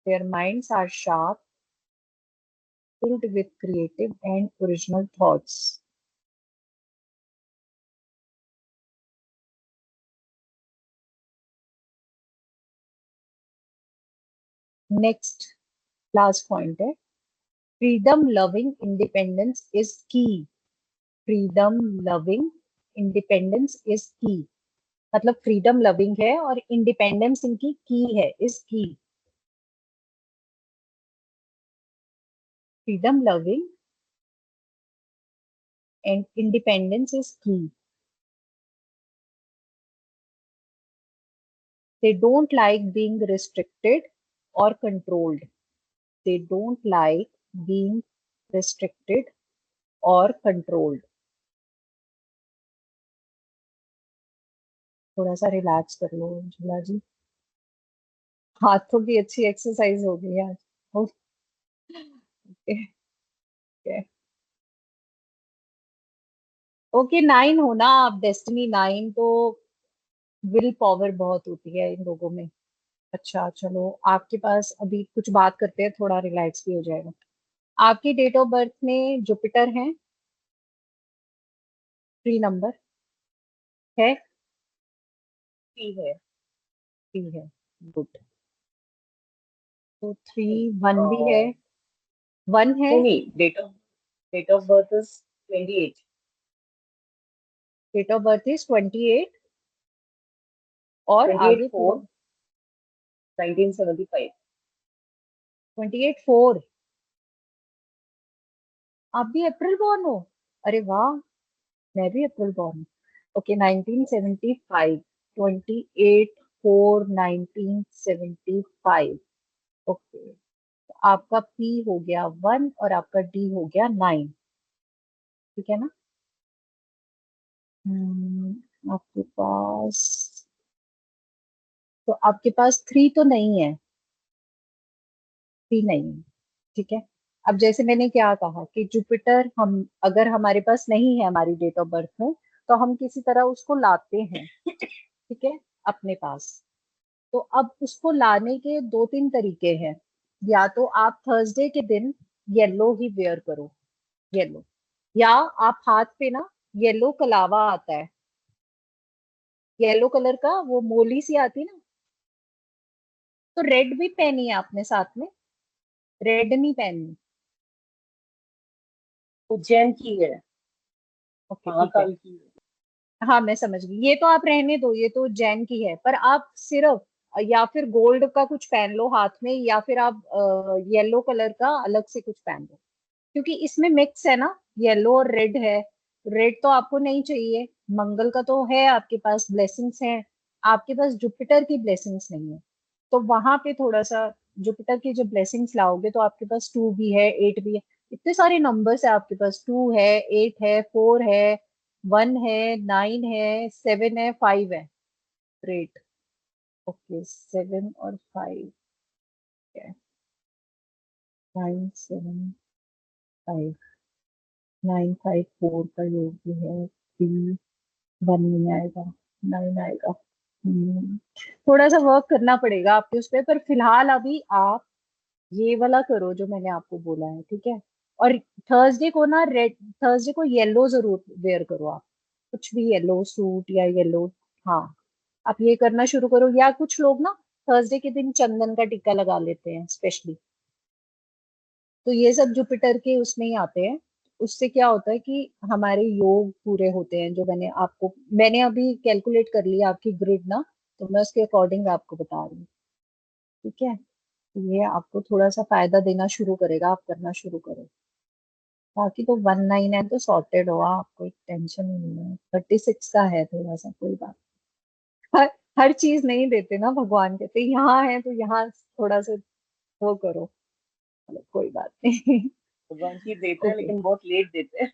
Their minds are sharp, filled with creative and original thoughts. Next, last point है, freedom loving independence is key. Freedom loving independence is key. मतलब freedom loving है और independence इनकी की है, is की। Freedom loving and independence is key. They don't like being restricted or controlled. They don't like being restricted or controlled. थोड़ा सा relax कर लो झूला जी, हाथों की अच्छी एक्सरसाइज हो गई आज। ओके, ओके 9 हो ना आप, डेस्टिनी 9 तो विल पावर बहुत होती है इन लोगों में। अच्छा चलो, आपके पास अभी कुछ बात करते हैं, थोड़ा रिलैक्स भी हो जाएगा। आपकी डेट ऑफ बर्थ में जुपिटर है, 3 नंबर है। थ्री है। 3 है, गुड। तो 3, 1 भी है, 1 है। नहीं नहीं, date of birth is 28। Date of birth is 28, और 28 आगे पूरा। 4 1975। 28 4। आप भी अप्रैल बॉर्न हो? अरे वाह, मैं भी अप्रैल बॉर्न। ओके 1975, 28 4 1975। ओके, आपका पी हो गया 1 और आपका डी हो गया 9। ठीक है ना? आपके पास, तो आपके पास 3 तो नहीं है, 3 नहीं है। ठीक है। अब जैसे मैंने क्या कहा कि जुपिटर, हम अगर हमारे पास नहीं है हमारी डेट ऑफ बर्थ में, तो हम किसी तरह उसको लाते हैं, ठीक है, अपने पास। तो अब उसको लाने के 2-3 तरीके हैं। या तो आप थर्सडे के दिन येलो ही वेयर करो, येलो। या आप हाथ पे ना, येलो कलावा आता है, येलो कलर का वो मोली सी आती ना, तो रेड भी पहनी है आपने साथ में? रेड नहीं पहननी? उज्जैन की है। ओके ठीक है। महाकाल की है। हाँ मैं समझ गई, ये तो आप रहने दो, ये तो जैन की है। पर आप सिर्फ या फिर गोल्ड का कुछ पहन लो हाथ में, या फिर आप येलो कलर का अलग से कुछ पहन लो, क्योंकि इसमें मिक्स है ना, येलो और रेड है। रेड तो आपको नहीं चाहिए, मंगल का तो है आपके पास, ब्लेसिंग्स हैं। आपके पास जुपिटर की ब्लेसिंग्स नहीं है, तो वहां पे थोड़ा सा जुपिटर की जो ब्लेसिंग्स लाओगे, तो आपके पास 2 भी है, 8 भी है। इतने सारे नंबर्स है आपके पास, 2 है, 8 है, 4 है, 1 है, 9 है, 7 है, 5 है। ग्रेट। ओके 7 और 5 है, 9 7 5, 9 5 4 का योग भी है, 1 नहीं आएगा, 9 आएगा। हम्म, थोड़ा सा वर्क करना पड़ेगा आपके उस पे, पर फिलहाल अभी आप ये वाला करो जो मैंने आपको बोला है, ठीक है। और थर्सडे को ना रेड, थर्सडे को येलो जरूर वेयर करो आप, कुछ भी येलो सूट या येलो। हाँ, आप ये करना शुरू करो। या कुछ लोग ना थर्सडे के दिन चंदन का टीका लगा लेते हैं स्पेशली, तो ये सब जुपिटर के उसमें ही आते हैं। उससे क्या होता है कि हमारे योग पूरे होते हैं, जो मैंने अभी कैलकुलेट कर लिया आपकी ग्रिड ना, तो मैं उसके अकॉर्डिंग आपको बता रही हूँ। ठीक है, तो ये आपको थोड़ा सा फायदा देना शुरू करेगा, आप करना शुरू करो। बाकी तो 19 है तो सॉर्टेड हो आप, कोई टेंशन ही नहीं है। 36 का है थोड़ा सा, कोई बात। हर हर चीज नहीं देते ना भगवान, कहते यहाँ है तो यहाँ थोड़ा सा वो करो। चलो, कोई बात नहीं। भगवान जी देते हैं ओके, लेकिन बहुत लेट देते हैं।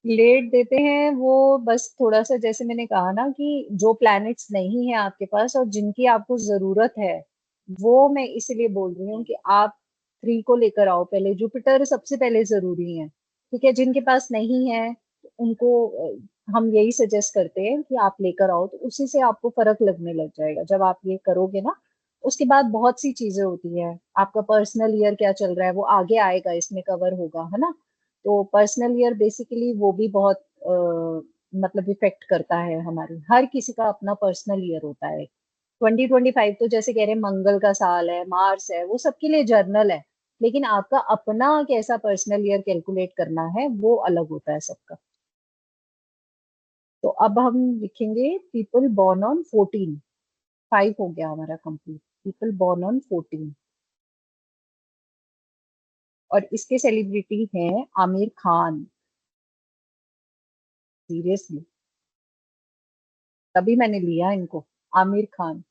लेट देते हैं वो, बस थोड़ा सा जैसे मैंने कहा ना कि जो प्लैनेट्स नहीं है आपके पास और जिनकी आपको जरूरत है, वो मैं इसलिए बोल रही हूँ कि आप 3 को लेकर आओ पहले। जुपिटर सबसे पहले जरूरी है, ठीक है। जिनके पास नहीं है उनको हम यही सजेस्ट करते हैं कि आप लेकर आओ, तो उसी से आपको फर्क लगने लग जाएगा जब आप ये करोगे ना। उसके बाद बहुत सी चीजें होती है, आपका पर्सनल ईयर क्या चल रहा है वो आगे आएगा, इसमें कवर होगा, है ना। तो पर्सनल ईयर बेसिकली वो भी बहुत मतलब इफेक्ट करता है हमारी, हर किसी का अपना पर्सनल ईयर होता है। 2025 तो जैसे कह रहे हैं मंगल का साल है, मार्स है, वो सबके लिए जर्नल है। लेकिन आपका अपना कैसा पर्सनल ईयर कैलकुलेट करना है वो अलग होता है सबका। तो अब हम लिखेंगे पीपल बॉर्न ऑन 14। 5 हो गया हमारा कंप्लीट, पीपल बॉर्न ऑन 14। और इसके सेलिब्रिटी हैं आमिर खान। सीरियसली, तभी मैंने लिया इनको, आमिर खान।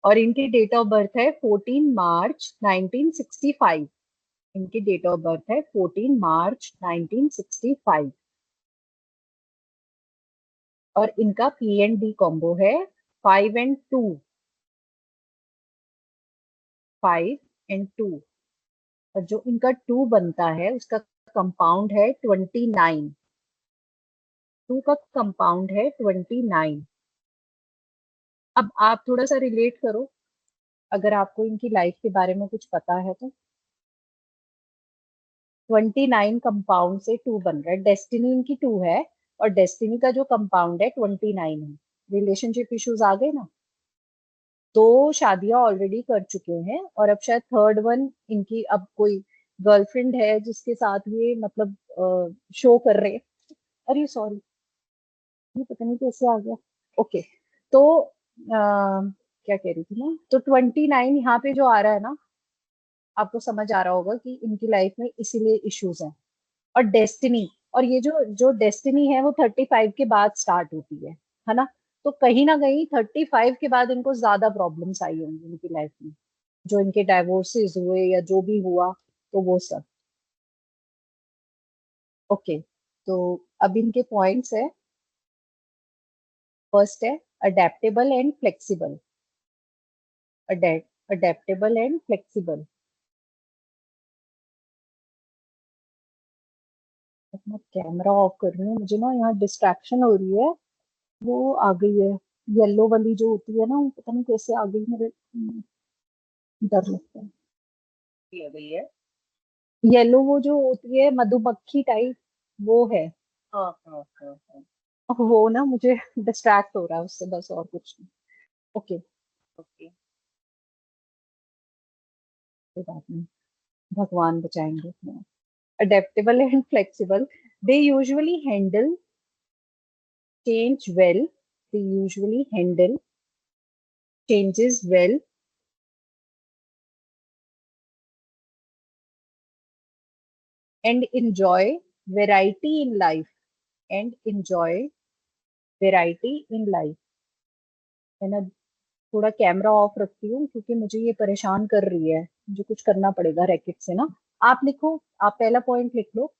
और इनकी डेट ऑफ बर्थ है 14 मार्च 1965। इनकी डेट ऑफ बर्थ है 14 मार्च 1965। और इनका पी एंड डी कॉम्बो है 5 and 2, 5 and 2। और जो इनका 2 बनता है उसका कंपाउंड है 29। 2 का कंपाउंड है 29। अब आप थोड़ा सा रिलेट करो, अगर आपको इनकी लाइफ के बारे में कुछ पता है तो। 29 कंपाउंड से 2 बन रहा है, डेस्टिनी इनकी 2 है और डेस्टिनी का जो कंपाउंड है 29 है। रिलेशनशिप इश्यूज आ गए ना। 2 शादियां ऑलरेडी कर चुके हैं और अब शायद थर्ड वन इनकी, अब कोई गर्लफ्रेंड है जिसके साथ ये मतलब शो कर रहे हैं। अरे सॉरी, ये पता नहीं कैसे आ गया। ओके, तो क्या कह रही थी मैं, तो 29 यहाँ पे जो आ रहा है ना, आपको समझ आ रहा होगा कि इनकी लाइफ में इसीलिए इश्यूज हैं। और डेस्टिनी, और ये जो जो डेस्टिनी है वो 35 के बाद स्टार्ट होती है ना। तो कहीं ना कहीं 35 के बाद इनको ज्यादा प्रॉब्लम्स आई होंगी इनकी लाइफ में, जो इनके डाइवोर्सेस हुए या जो भी हुआ, तो वो सब। ओके, तो अब इनके पॉइंट्स है। फर्स्ट है adaptable and flexible. Adaptable and flexible. अपना कैमरा ऑफ कर रही हूँ, मुझे ना यहाँ डिस्ट्रैक्शन हो रही है। वो आ गई है, येलो वाली जो होती है ना, वो पता नहीं कैसे आ गई मेरे, डर लगता है। ये गई है। येलो वो जो होती है मधुमक्खी टाइप, वो है। हाँ हाँ हाँ हाँ। वो ना मुझे डिस्ट्रैक्ट हो रहा है उससे, बस और कुछ नहीं। Okay, okay. कोई बात नहीं, भगवान बचाएंगे। Adaptable and flexible, they usually handle change well. They usually handle changes well and enjoy variety in life. And enjoy variety in life. है ना। थोड़ा कैमरा ऑफ रखती हूँ क्योंकि मुझे ये परेशान कर रही है, मुझे कुछ करना पड़ेगा रैकेट से ना। आप लिखो, आप पहला पॉइंट लिख लो,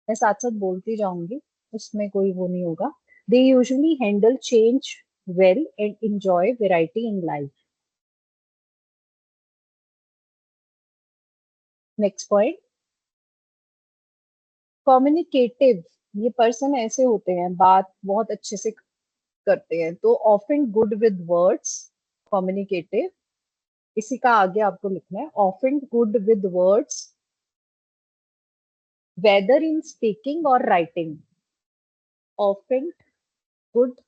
मैं साथ साथ बोलती जाऊंगी, उसमें कोई वो नहीं होगा। They usually handle change well and enjoy variety in life. Next point, communicative. ये पर्सन ऐसे होते हैं, बात बहुत अच्छे से करते हैं, तो often good with words. Communicative, इसी का आगे आपको लिखना है, often good with words, whether in speaking और writing. Often good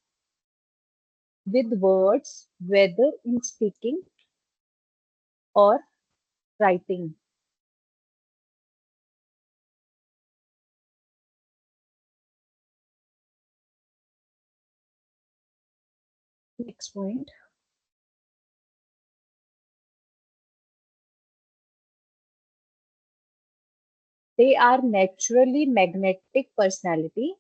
with words, whether in speaking और writing. Next point, they are naturally magnetic personality.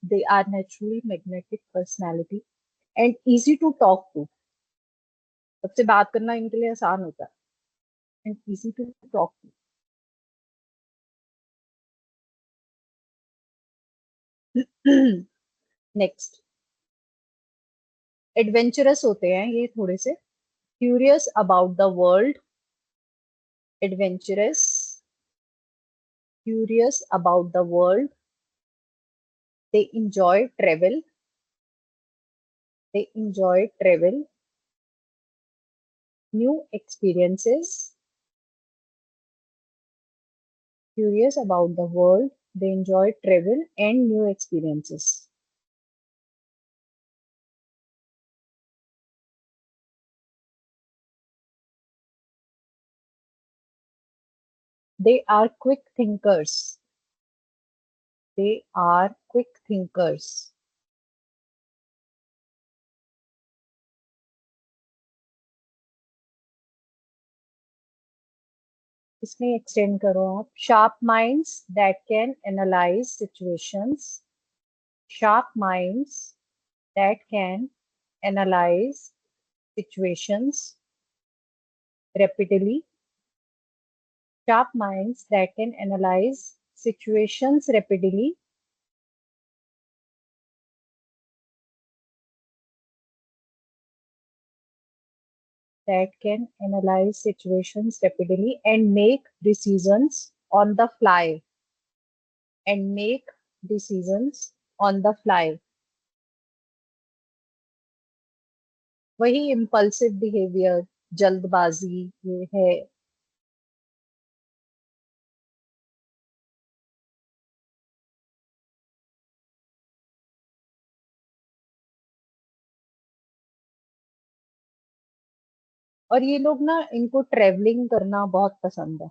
they are naturally magnetic personality and easy to talk to। सबसे बात करना इनके लिए आसान होता है, and easy to talk to। Next, adventurous होते हैं ये थोड़े से, curious about the world. Adventurous, curious about the world. They enjoy travel. They enjoy travel, new experiences. Curious about the world, they enjoy travel and new experiences. They are quick thinkers. They are quick thinkers. इसमें extend करो आप, sharp minds that can analyze situations. Sharp minds that can analyze situations rapidly. Sharp minds that can analyze situations rapidly. that can analyze situations rapidly and make decisions on the fly and make decisions on the fly. वही impulsive behaviour, जल्दबाजी ये है। और ये लोग ना, इनको travelling करना बहुत पसंद है,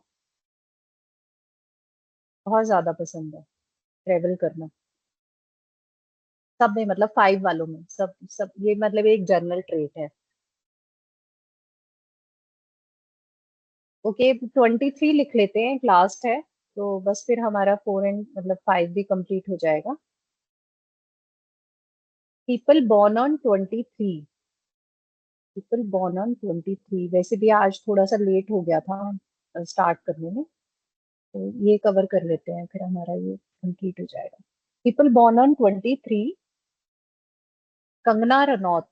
बहुत ज्यादा पसंद है ट्रेवल करना। सब में मतलब 5 वालों में, सब सब ये मतलब एक जनरल ट्रेट है। ओके, 23 लिख लेते हैं, लास्ट है तो बस फिर हमारा 4 एंड मतलब 5 भी कंप्लीट हो जाएगा। People born on 23, people born on 23। वैसे भी आज थोड़ा सा लेट हो गया था स्टार्ट करने में, तो ये कवर कर लेते हैं, फिर हमारा ये कंप्लीट हो जाएगा। People born on 23, Kangana Ranaut,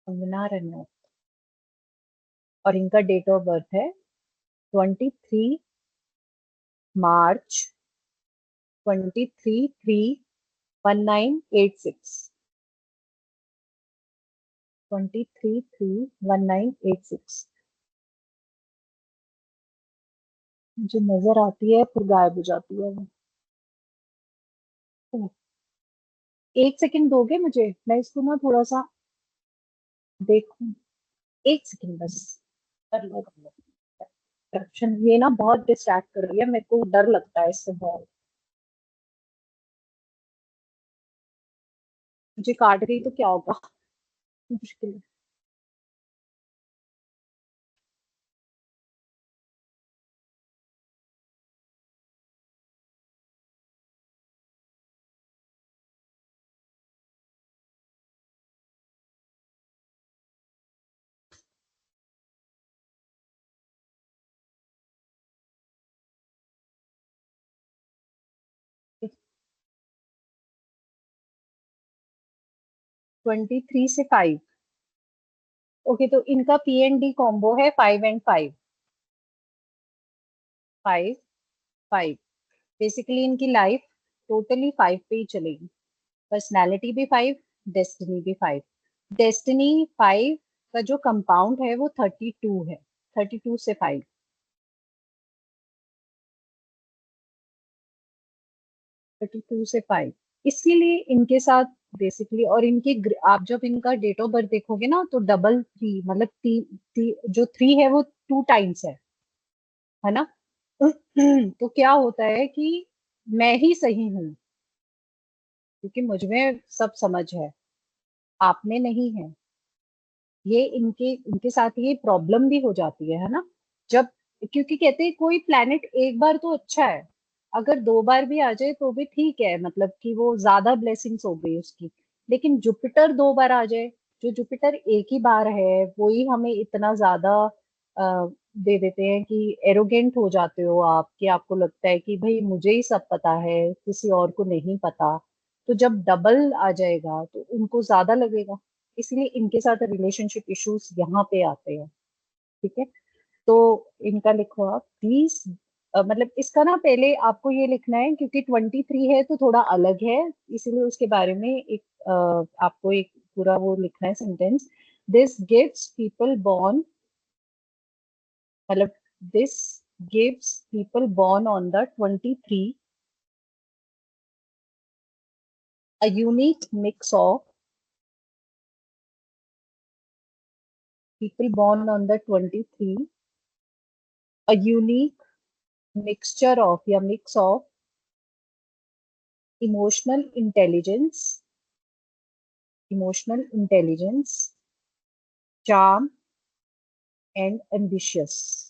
Kangana Ranaut, और इनका डेट ऑफ बर्थ है 23 मार्च 23/3/1986, 23/3/1986। मुझे नजर आती है फिर गायब हो जाती है वो। ओ, एक सेकंड दोगे मुझे, मैं इसको ना थोड़ा सा देखूं, एक सेकंड बस। कर लो कर लो। करप्शन ये ना बहुत डिस्ट्रैक्ट कर रही है, मेरे को डर लगता है इससे बहुत। मुझे काट गई तो क्या होगा, मुश्किल है। 23 से 5। ओके, तो इनका P&D कॉम्बो है 5 and 5, 5 5। बेसिकली इनकी लाइफ टोटली 5 पे ही चलेगी। पर्सनालिटी भी 5, डेस्टिनी भी 5। डेस्टिनी 5 का जो कंपाउंड है वो 32 है, 32 से 5। 32 से 5, इसीलिए इनके साथ बेसिकली। और आप जब इनका डेट ऑफ बर्थ देखोगे ना, तो डबल 3 मतलब जो 3 है वो 2 टाइम्स है ना। तो क्या होता है कि मैं ही सही हूँ, क्योंकि मुझ में सब समझ है, आप में नहीं है। ये इनके इनके साथ ये प्रॉब्लम भी हो जाती है ना। जब, क्योंकि कहते हैं कोई प्लेनेट एक बार तो अच्छा है, अगर 2 बार भी आ जाए तो भी ठीक है, मतलब कि वो ज्यादा ब्लेसिंग्स हो गई उसकी। लेकिन जुपिटर 2 बार आ जाए, जो जुपिटर एक ही बार है, वो ही हमें इतना ज्यादा दे देते हैं कि एरोगेंट हो जाते हो आप, कि आपको लगता है कि भाई मुझे ही सब पता है, किसी और को नहीं पता। तो जब डबल आ जाएगा तो उनको ज्यादा लगेगा, इसलिए इनके साथ रिलेशनशिप इश्यूज यहाँ पे आते हैं। ठीक है, तो इनका लिखो आप प्लीज। मतलब इसका ना पहले आपको ये लिखना है, क्योंकि 23 है तो थोड़ा अलग है, इसीलिए उसके बारे में एक आपको एक पूरा वो लिखना है sentence. This gives people born, मतलब this gives people born on the 23 a unique mix of people born on the 23, a unique mixture of या mix of emotional intelligence, emotional intelligence, charm, and ambitious.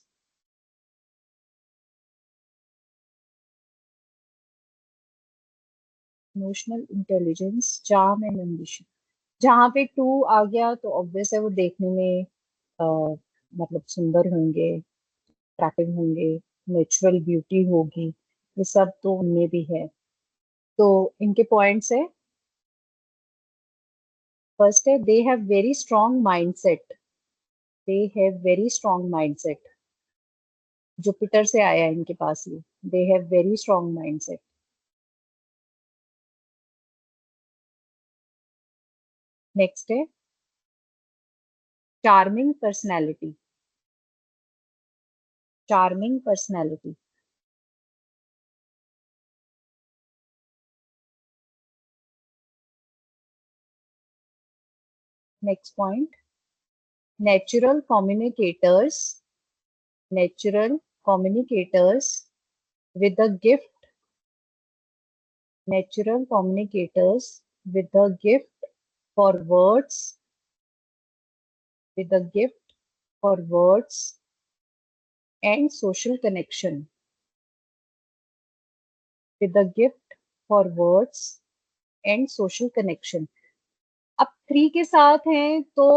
Emotional intelligence, charm and ambition. जहाँ पे 2 आ गया तो obvious है वो देखने में अ, मतलब सुंदर होंगे, अट्रैक्टिव होंगे, नेचुरल ब्यूटी होगी, ये सब तो उनमें भी है। तो इनके पॉइंट्स है फर्स्ट है they have very strong mindset, they have very strong mindset, Jupiter से आया है इनके पास ये, they have very strong mindset. Next है charming personality, charming personality. Next point natural communicators, natural communicators with a gift, natural communicators with a gift for words, with a gift for words and social connection, with a gift for words and social connection। अब 3 के साथ हैं तो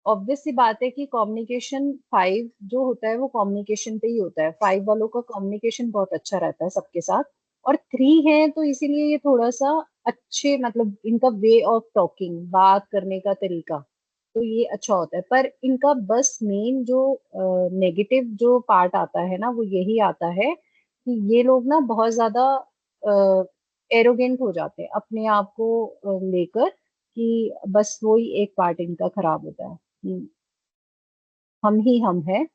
obvious सी बात है कि communication 5 जो होता है वो कम्युनिकेशन पे ही होता है, 5 वालों का कम्युनिकेशन बहुत अच्छा रहता है सबके साथ, और 3 है तो इसीलिए ये थोड़ा सा अच्छे, मतलब इनका वे ऑफ टॉकिंग, बात करने का तरीका, तो ये अच्छा होता है। पर इनका बस मेन जो नेगेटिव जो पार्ट आता है ना वो यही आता है कि ये लोग ना बहुत ज्यादा एरोगेंट हो जाते हैं अपने आप को लेकर, कि बस वही एक पार्ट इनका खराब होता है कि हम ही हम हैं,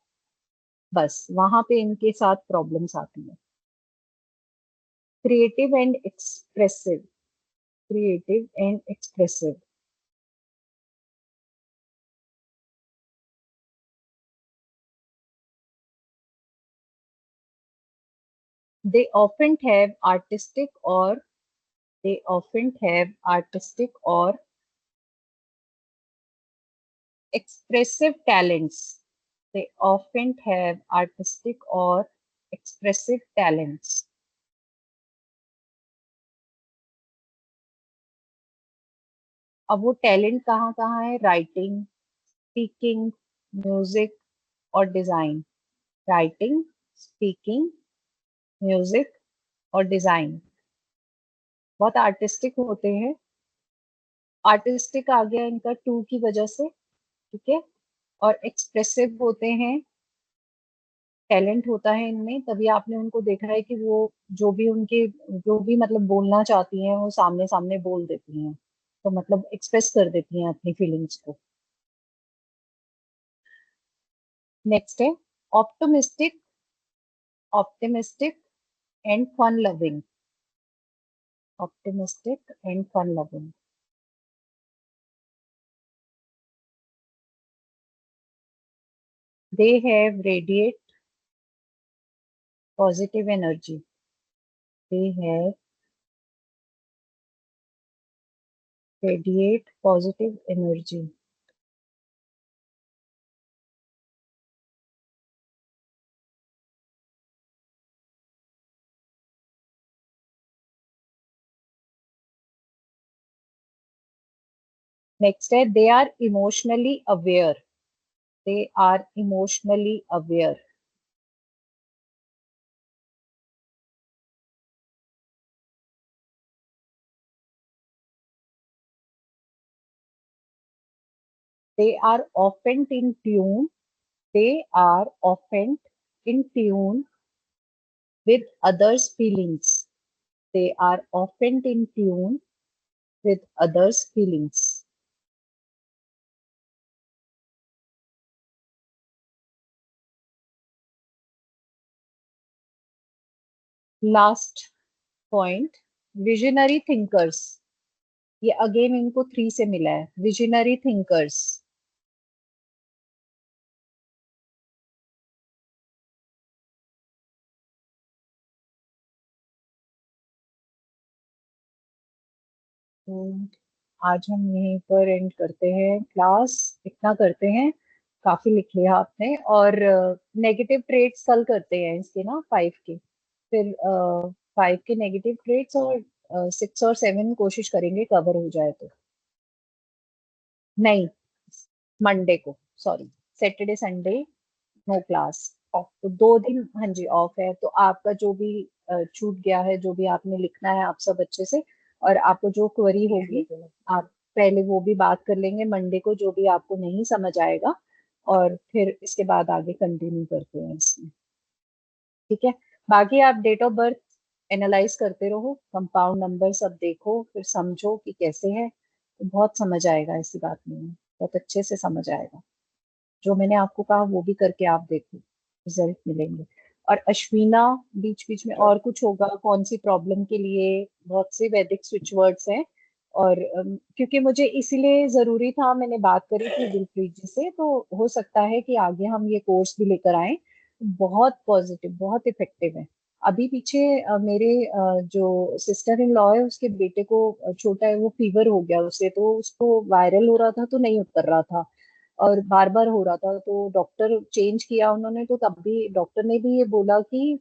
बस वहां पे इनके साथ प्रॉब्लम्स आती है। Creative and expressive, creative and expressive. They often have artistic or they often have artistic or expressive talents, they often have artistic or expressive talents। अब वो टैलेंट कहाँ कहाँ है, राइटिंग, स्पीकिंग, म्यूजिक और डिजाइन, राइटिंग, स्पीकिंग, म्यूजिक और design, बहुत artistic होते हैं। आर्टिस्टिक आ गया इनका 2 की वजह से, ठीक है, और एक्सप्रेसिव होते हैं, टैलेंट होता है इनमें, तभी आपने उनको देखा है कि वो जो भी उनके, जो भी मतलब बोलना चाहती हैं वो सामने सामने बोल देती हैं, तो मतलब एक्सप्रेस कर देती हैं अपनी फीलिंग्स को। नेक्स्ट है optimistic, optimistic and fun loving, optimistic and fun loving। They have radiate positive energy, they have radiate positive energy। Next है they are emotionally aware, they are emotionally aware। they are often in tune, they are often in tune with others feelings, they are often in tune with others feelings। Last point visionary thinkers, ये again इनको 3 से मिला है, visionary thinkers. तो आज हम यहीं पर एंड करते हैं क्लास, इतना करते हैं, काफी लिख लिया आपने, और नेगेटिव ट्रेट्स कल करते हैं इसके ना 5 के, फिर 5 के नेगेटिव ट्रेट्स, और 6 और 7 कोशिश करेंगे कवर हो जाए तो। नहीं, मंडे को, sorry, Saturday Sunday no class, तो 2 दिन हाँ जी ऑफ है, तो आपका जो भी छूट गया है, जो भी आपने लिखना है आप सब अच्छे से, और आपको जो क्वेरी होगी आप पहले वो भी बात कर लेंगे मंडे को, जो भी आपको नहीं समझ आएगा, और फिर इसके बाद आगे कंटिन्यू करते हैं इसमें। ठीक है। बाकी आप डेट ऑफ बर्थ एनालाइज करते रहो, कंपाउंड नंबर सब देखो, फिर समझो कि कैसे है, तो बहुत समझ आएगा, ऐसी बात नहीं है, बहुत अच्छे से समझ आएगा। जो मैंने आपको कहा वो भी करके आप देखो, रिजल्ट मिलेंगे। और अश्विना, बीच बीच में और कुछ होगा कौन सी प्रॉब्लम के लिए, बहुत से वैदिक स्विच वर्ड्स हैं। और क्योंकि मुझे इसीलिए जरूरी था, मैंने बात करी थी दिलप्रीत जी से, तो हो सकता है कि आगे हम ये कोर्स भी लेकर आए। बहुत पॉजिटिव, बहुत इफेक्टिव है। अभी पीछे मेरे जो सिस्टर इन लॉ है, उसके बेटे को छोटा है, वो फीवर हो गया उसे, तो उसको वायरल हो रहा था तो नहीं उतर रहा था, और बार बार हो रहा था, तो डॉक्टर चेंज किया उन्होंने, तो तब भी डॉक्टर ने भी ये बोला कि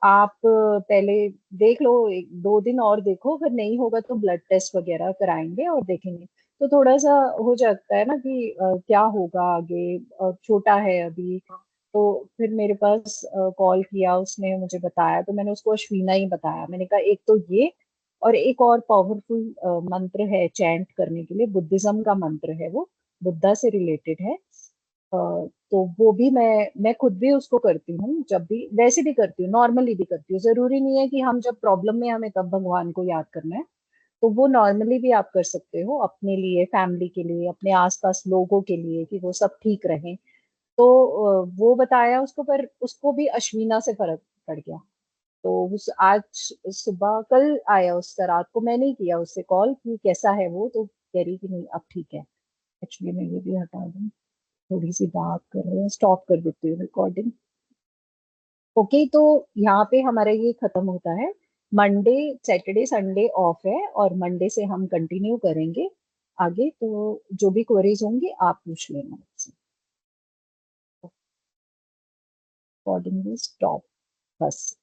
आप पहले देख लो, 1-2 दिन और देखो, फिर नहीं होगा तो ब्लड टेस्ट वगैरह कराएंगे और देखेंगे। तो थोड़ा सा हो जाता है ना कि क्या होगा आगे, छोटा है अभी। तो फिर मेरे पास कॉल किया, उसने मुझे बताया, तो मैंने उसको अश्विना ही बताया। मैंने कहा एक तो ये, और एक और पावरफुल मंत्र है चैंट करने के लिए, बुद्धिज्म का मंत्र है वो, बुद्धा से रिलेटेड है। तो वो भी मैं खुद भी उसको करती हूँ, जब भी, वैसे भी करती हूँ, नॉर्मली भी करती हूँ। जरूरी नहीं है कि हम जब प्रॉब्लम में हमें तब भगवान को याद करना है, तो वो नॉर्मली भी आप कर सकते हो, अपने लिए, फैमिली के लिए, अपने आसपास लोगों के लिए, कि वो सब ठीक रहें। तो वो बताया उसको, पर उसको भी अश्विना से फर्क पड़ गया। तो उस आज सुबह, कल आया उसका, रात को मैंने ही किया उससे कॉल कि कैसा है वो, तो कह रही कि नहीं अब ठीक है। एक्चुअली मैं ये भी हटा दूँ, थोड़ी सी बात कर रहे हैं, स्टॉप कर देती हूँ रिकॉर्डिंग। ओके, तो यहाँ पे हमारा ये खत्म होता है। मंडे, सैटरडे, संडे ऑफ है, और मंडे से हम कंटिन्यू करेंगे आगे। तो जो भी क्वेरीज होंगी आप पूछ लेना मुझसे। रिकॉर्डिंग स्टॉप, बस।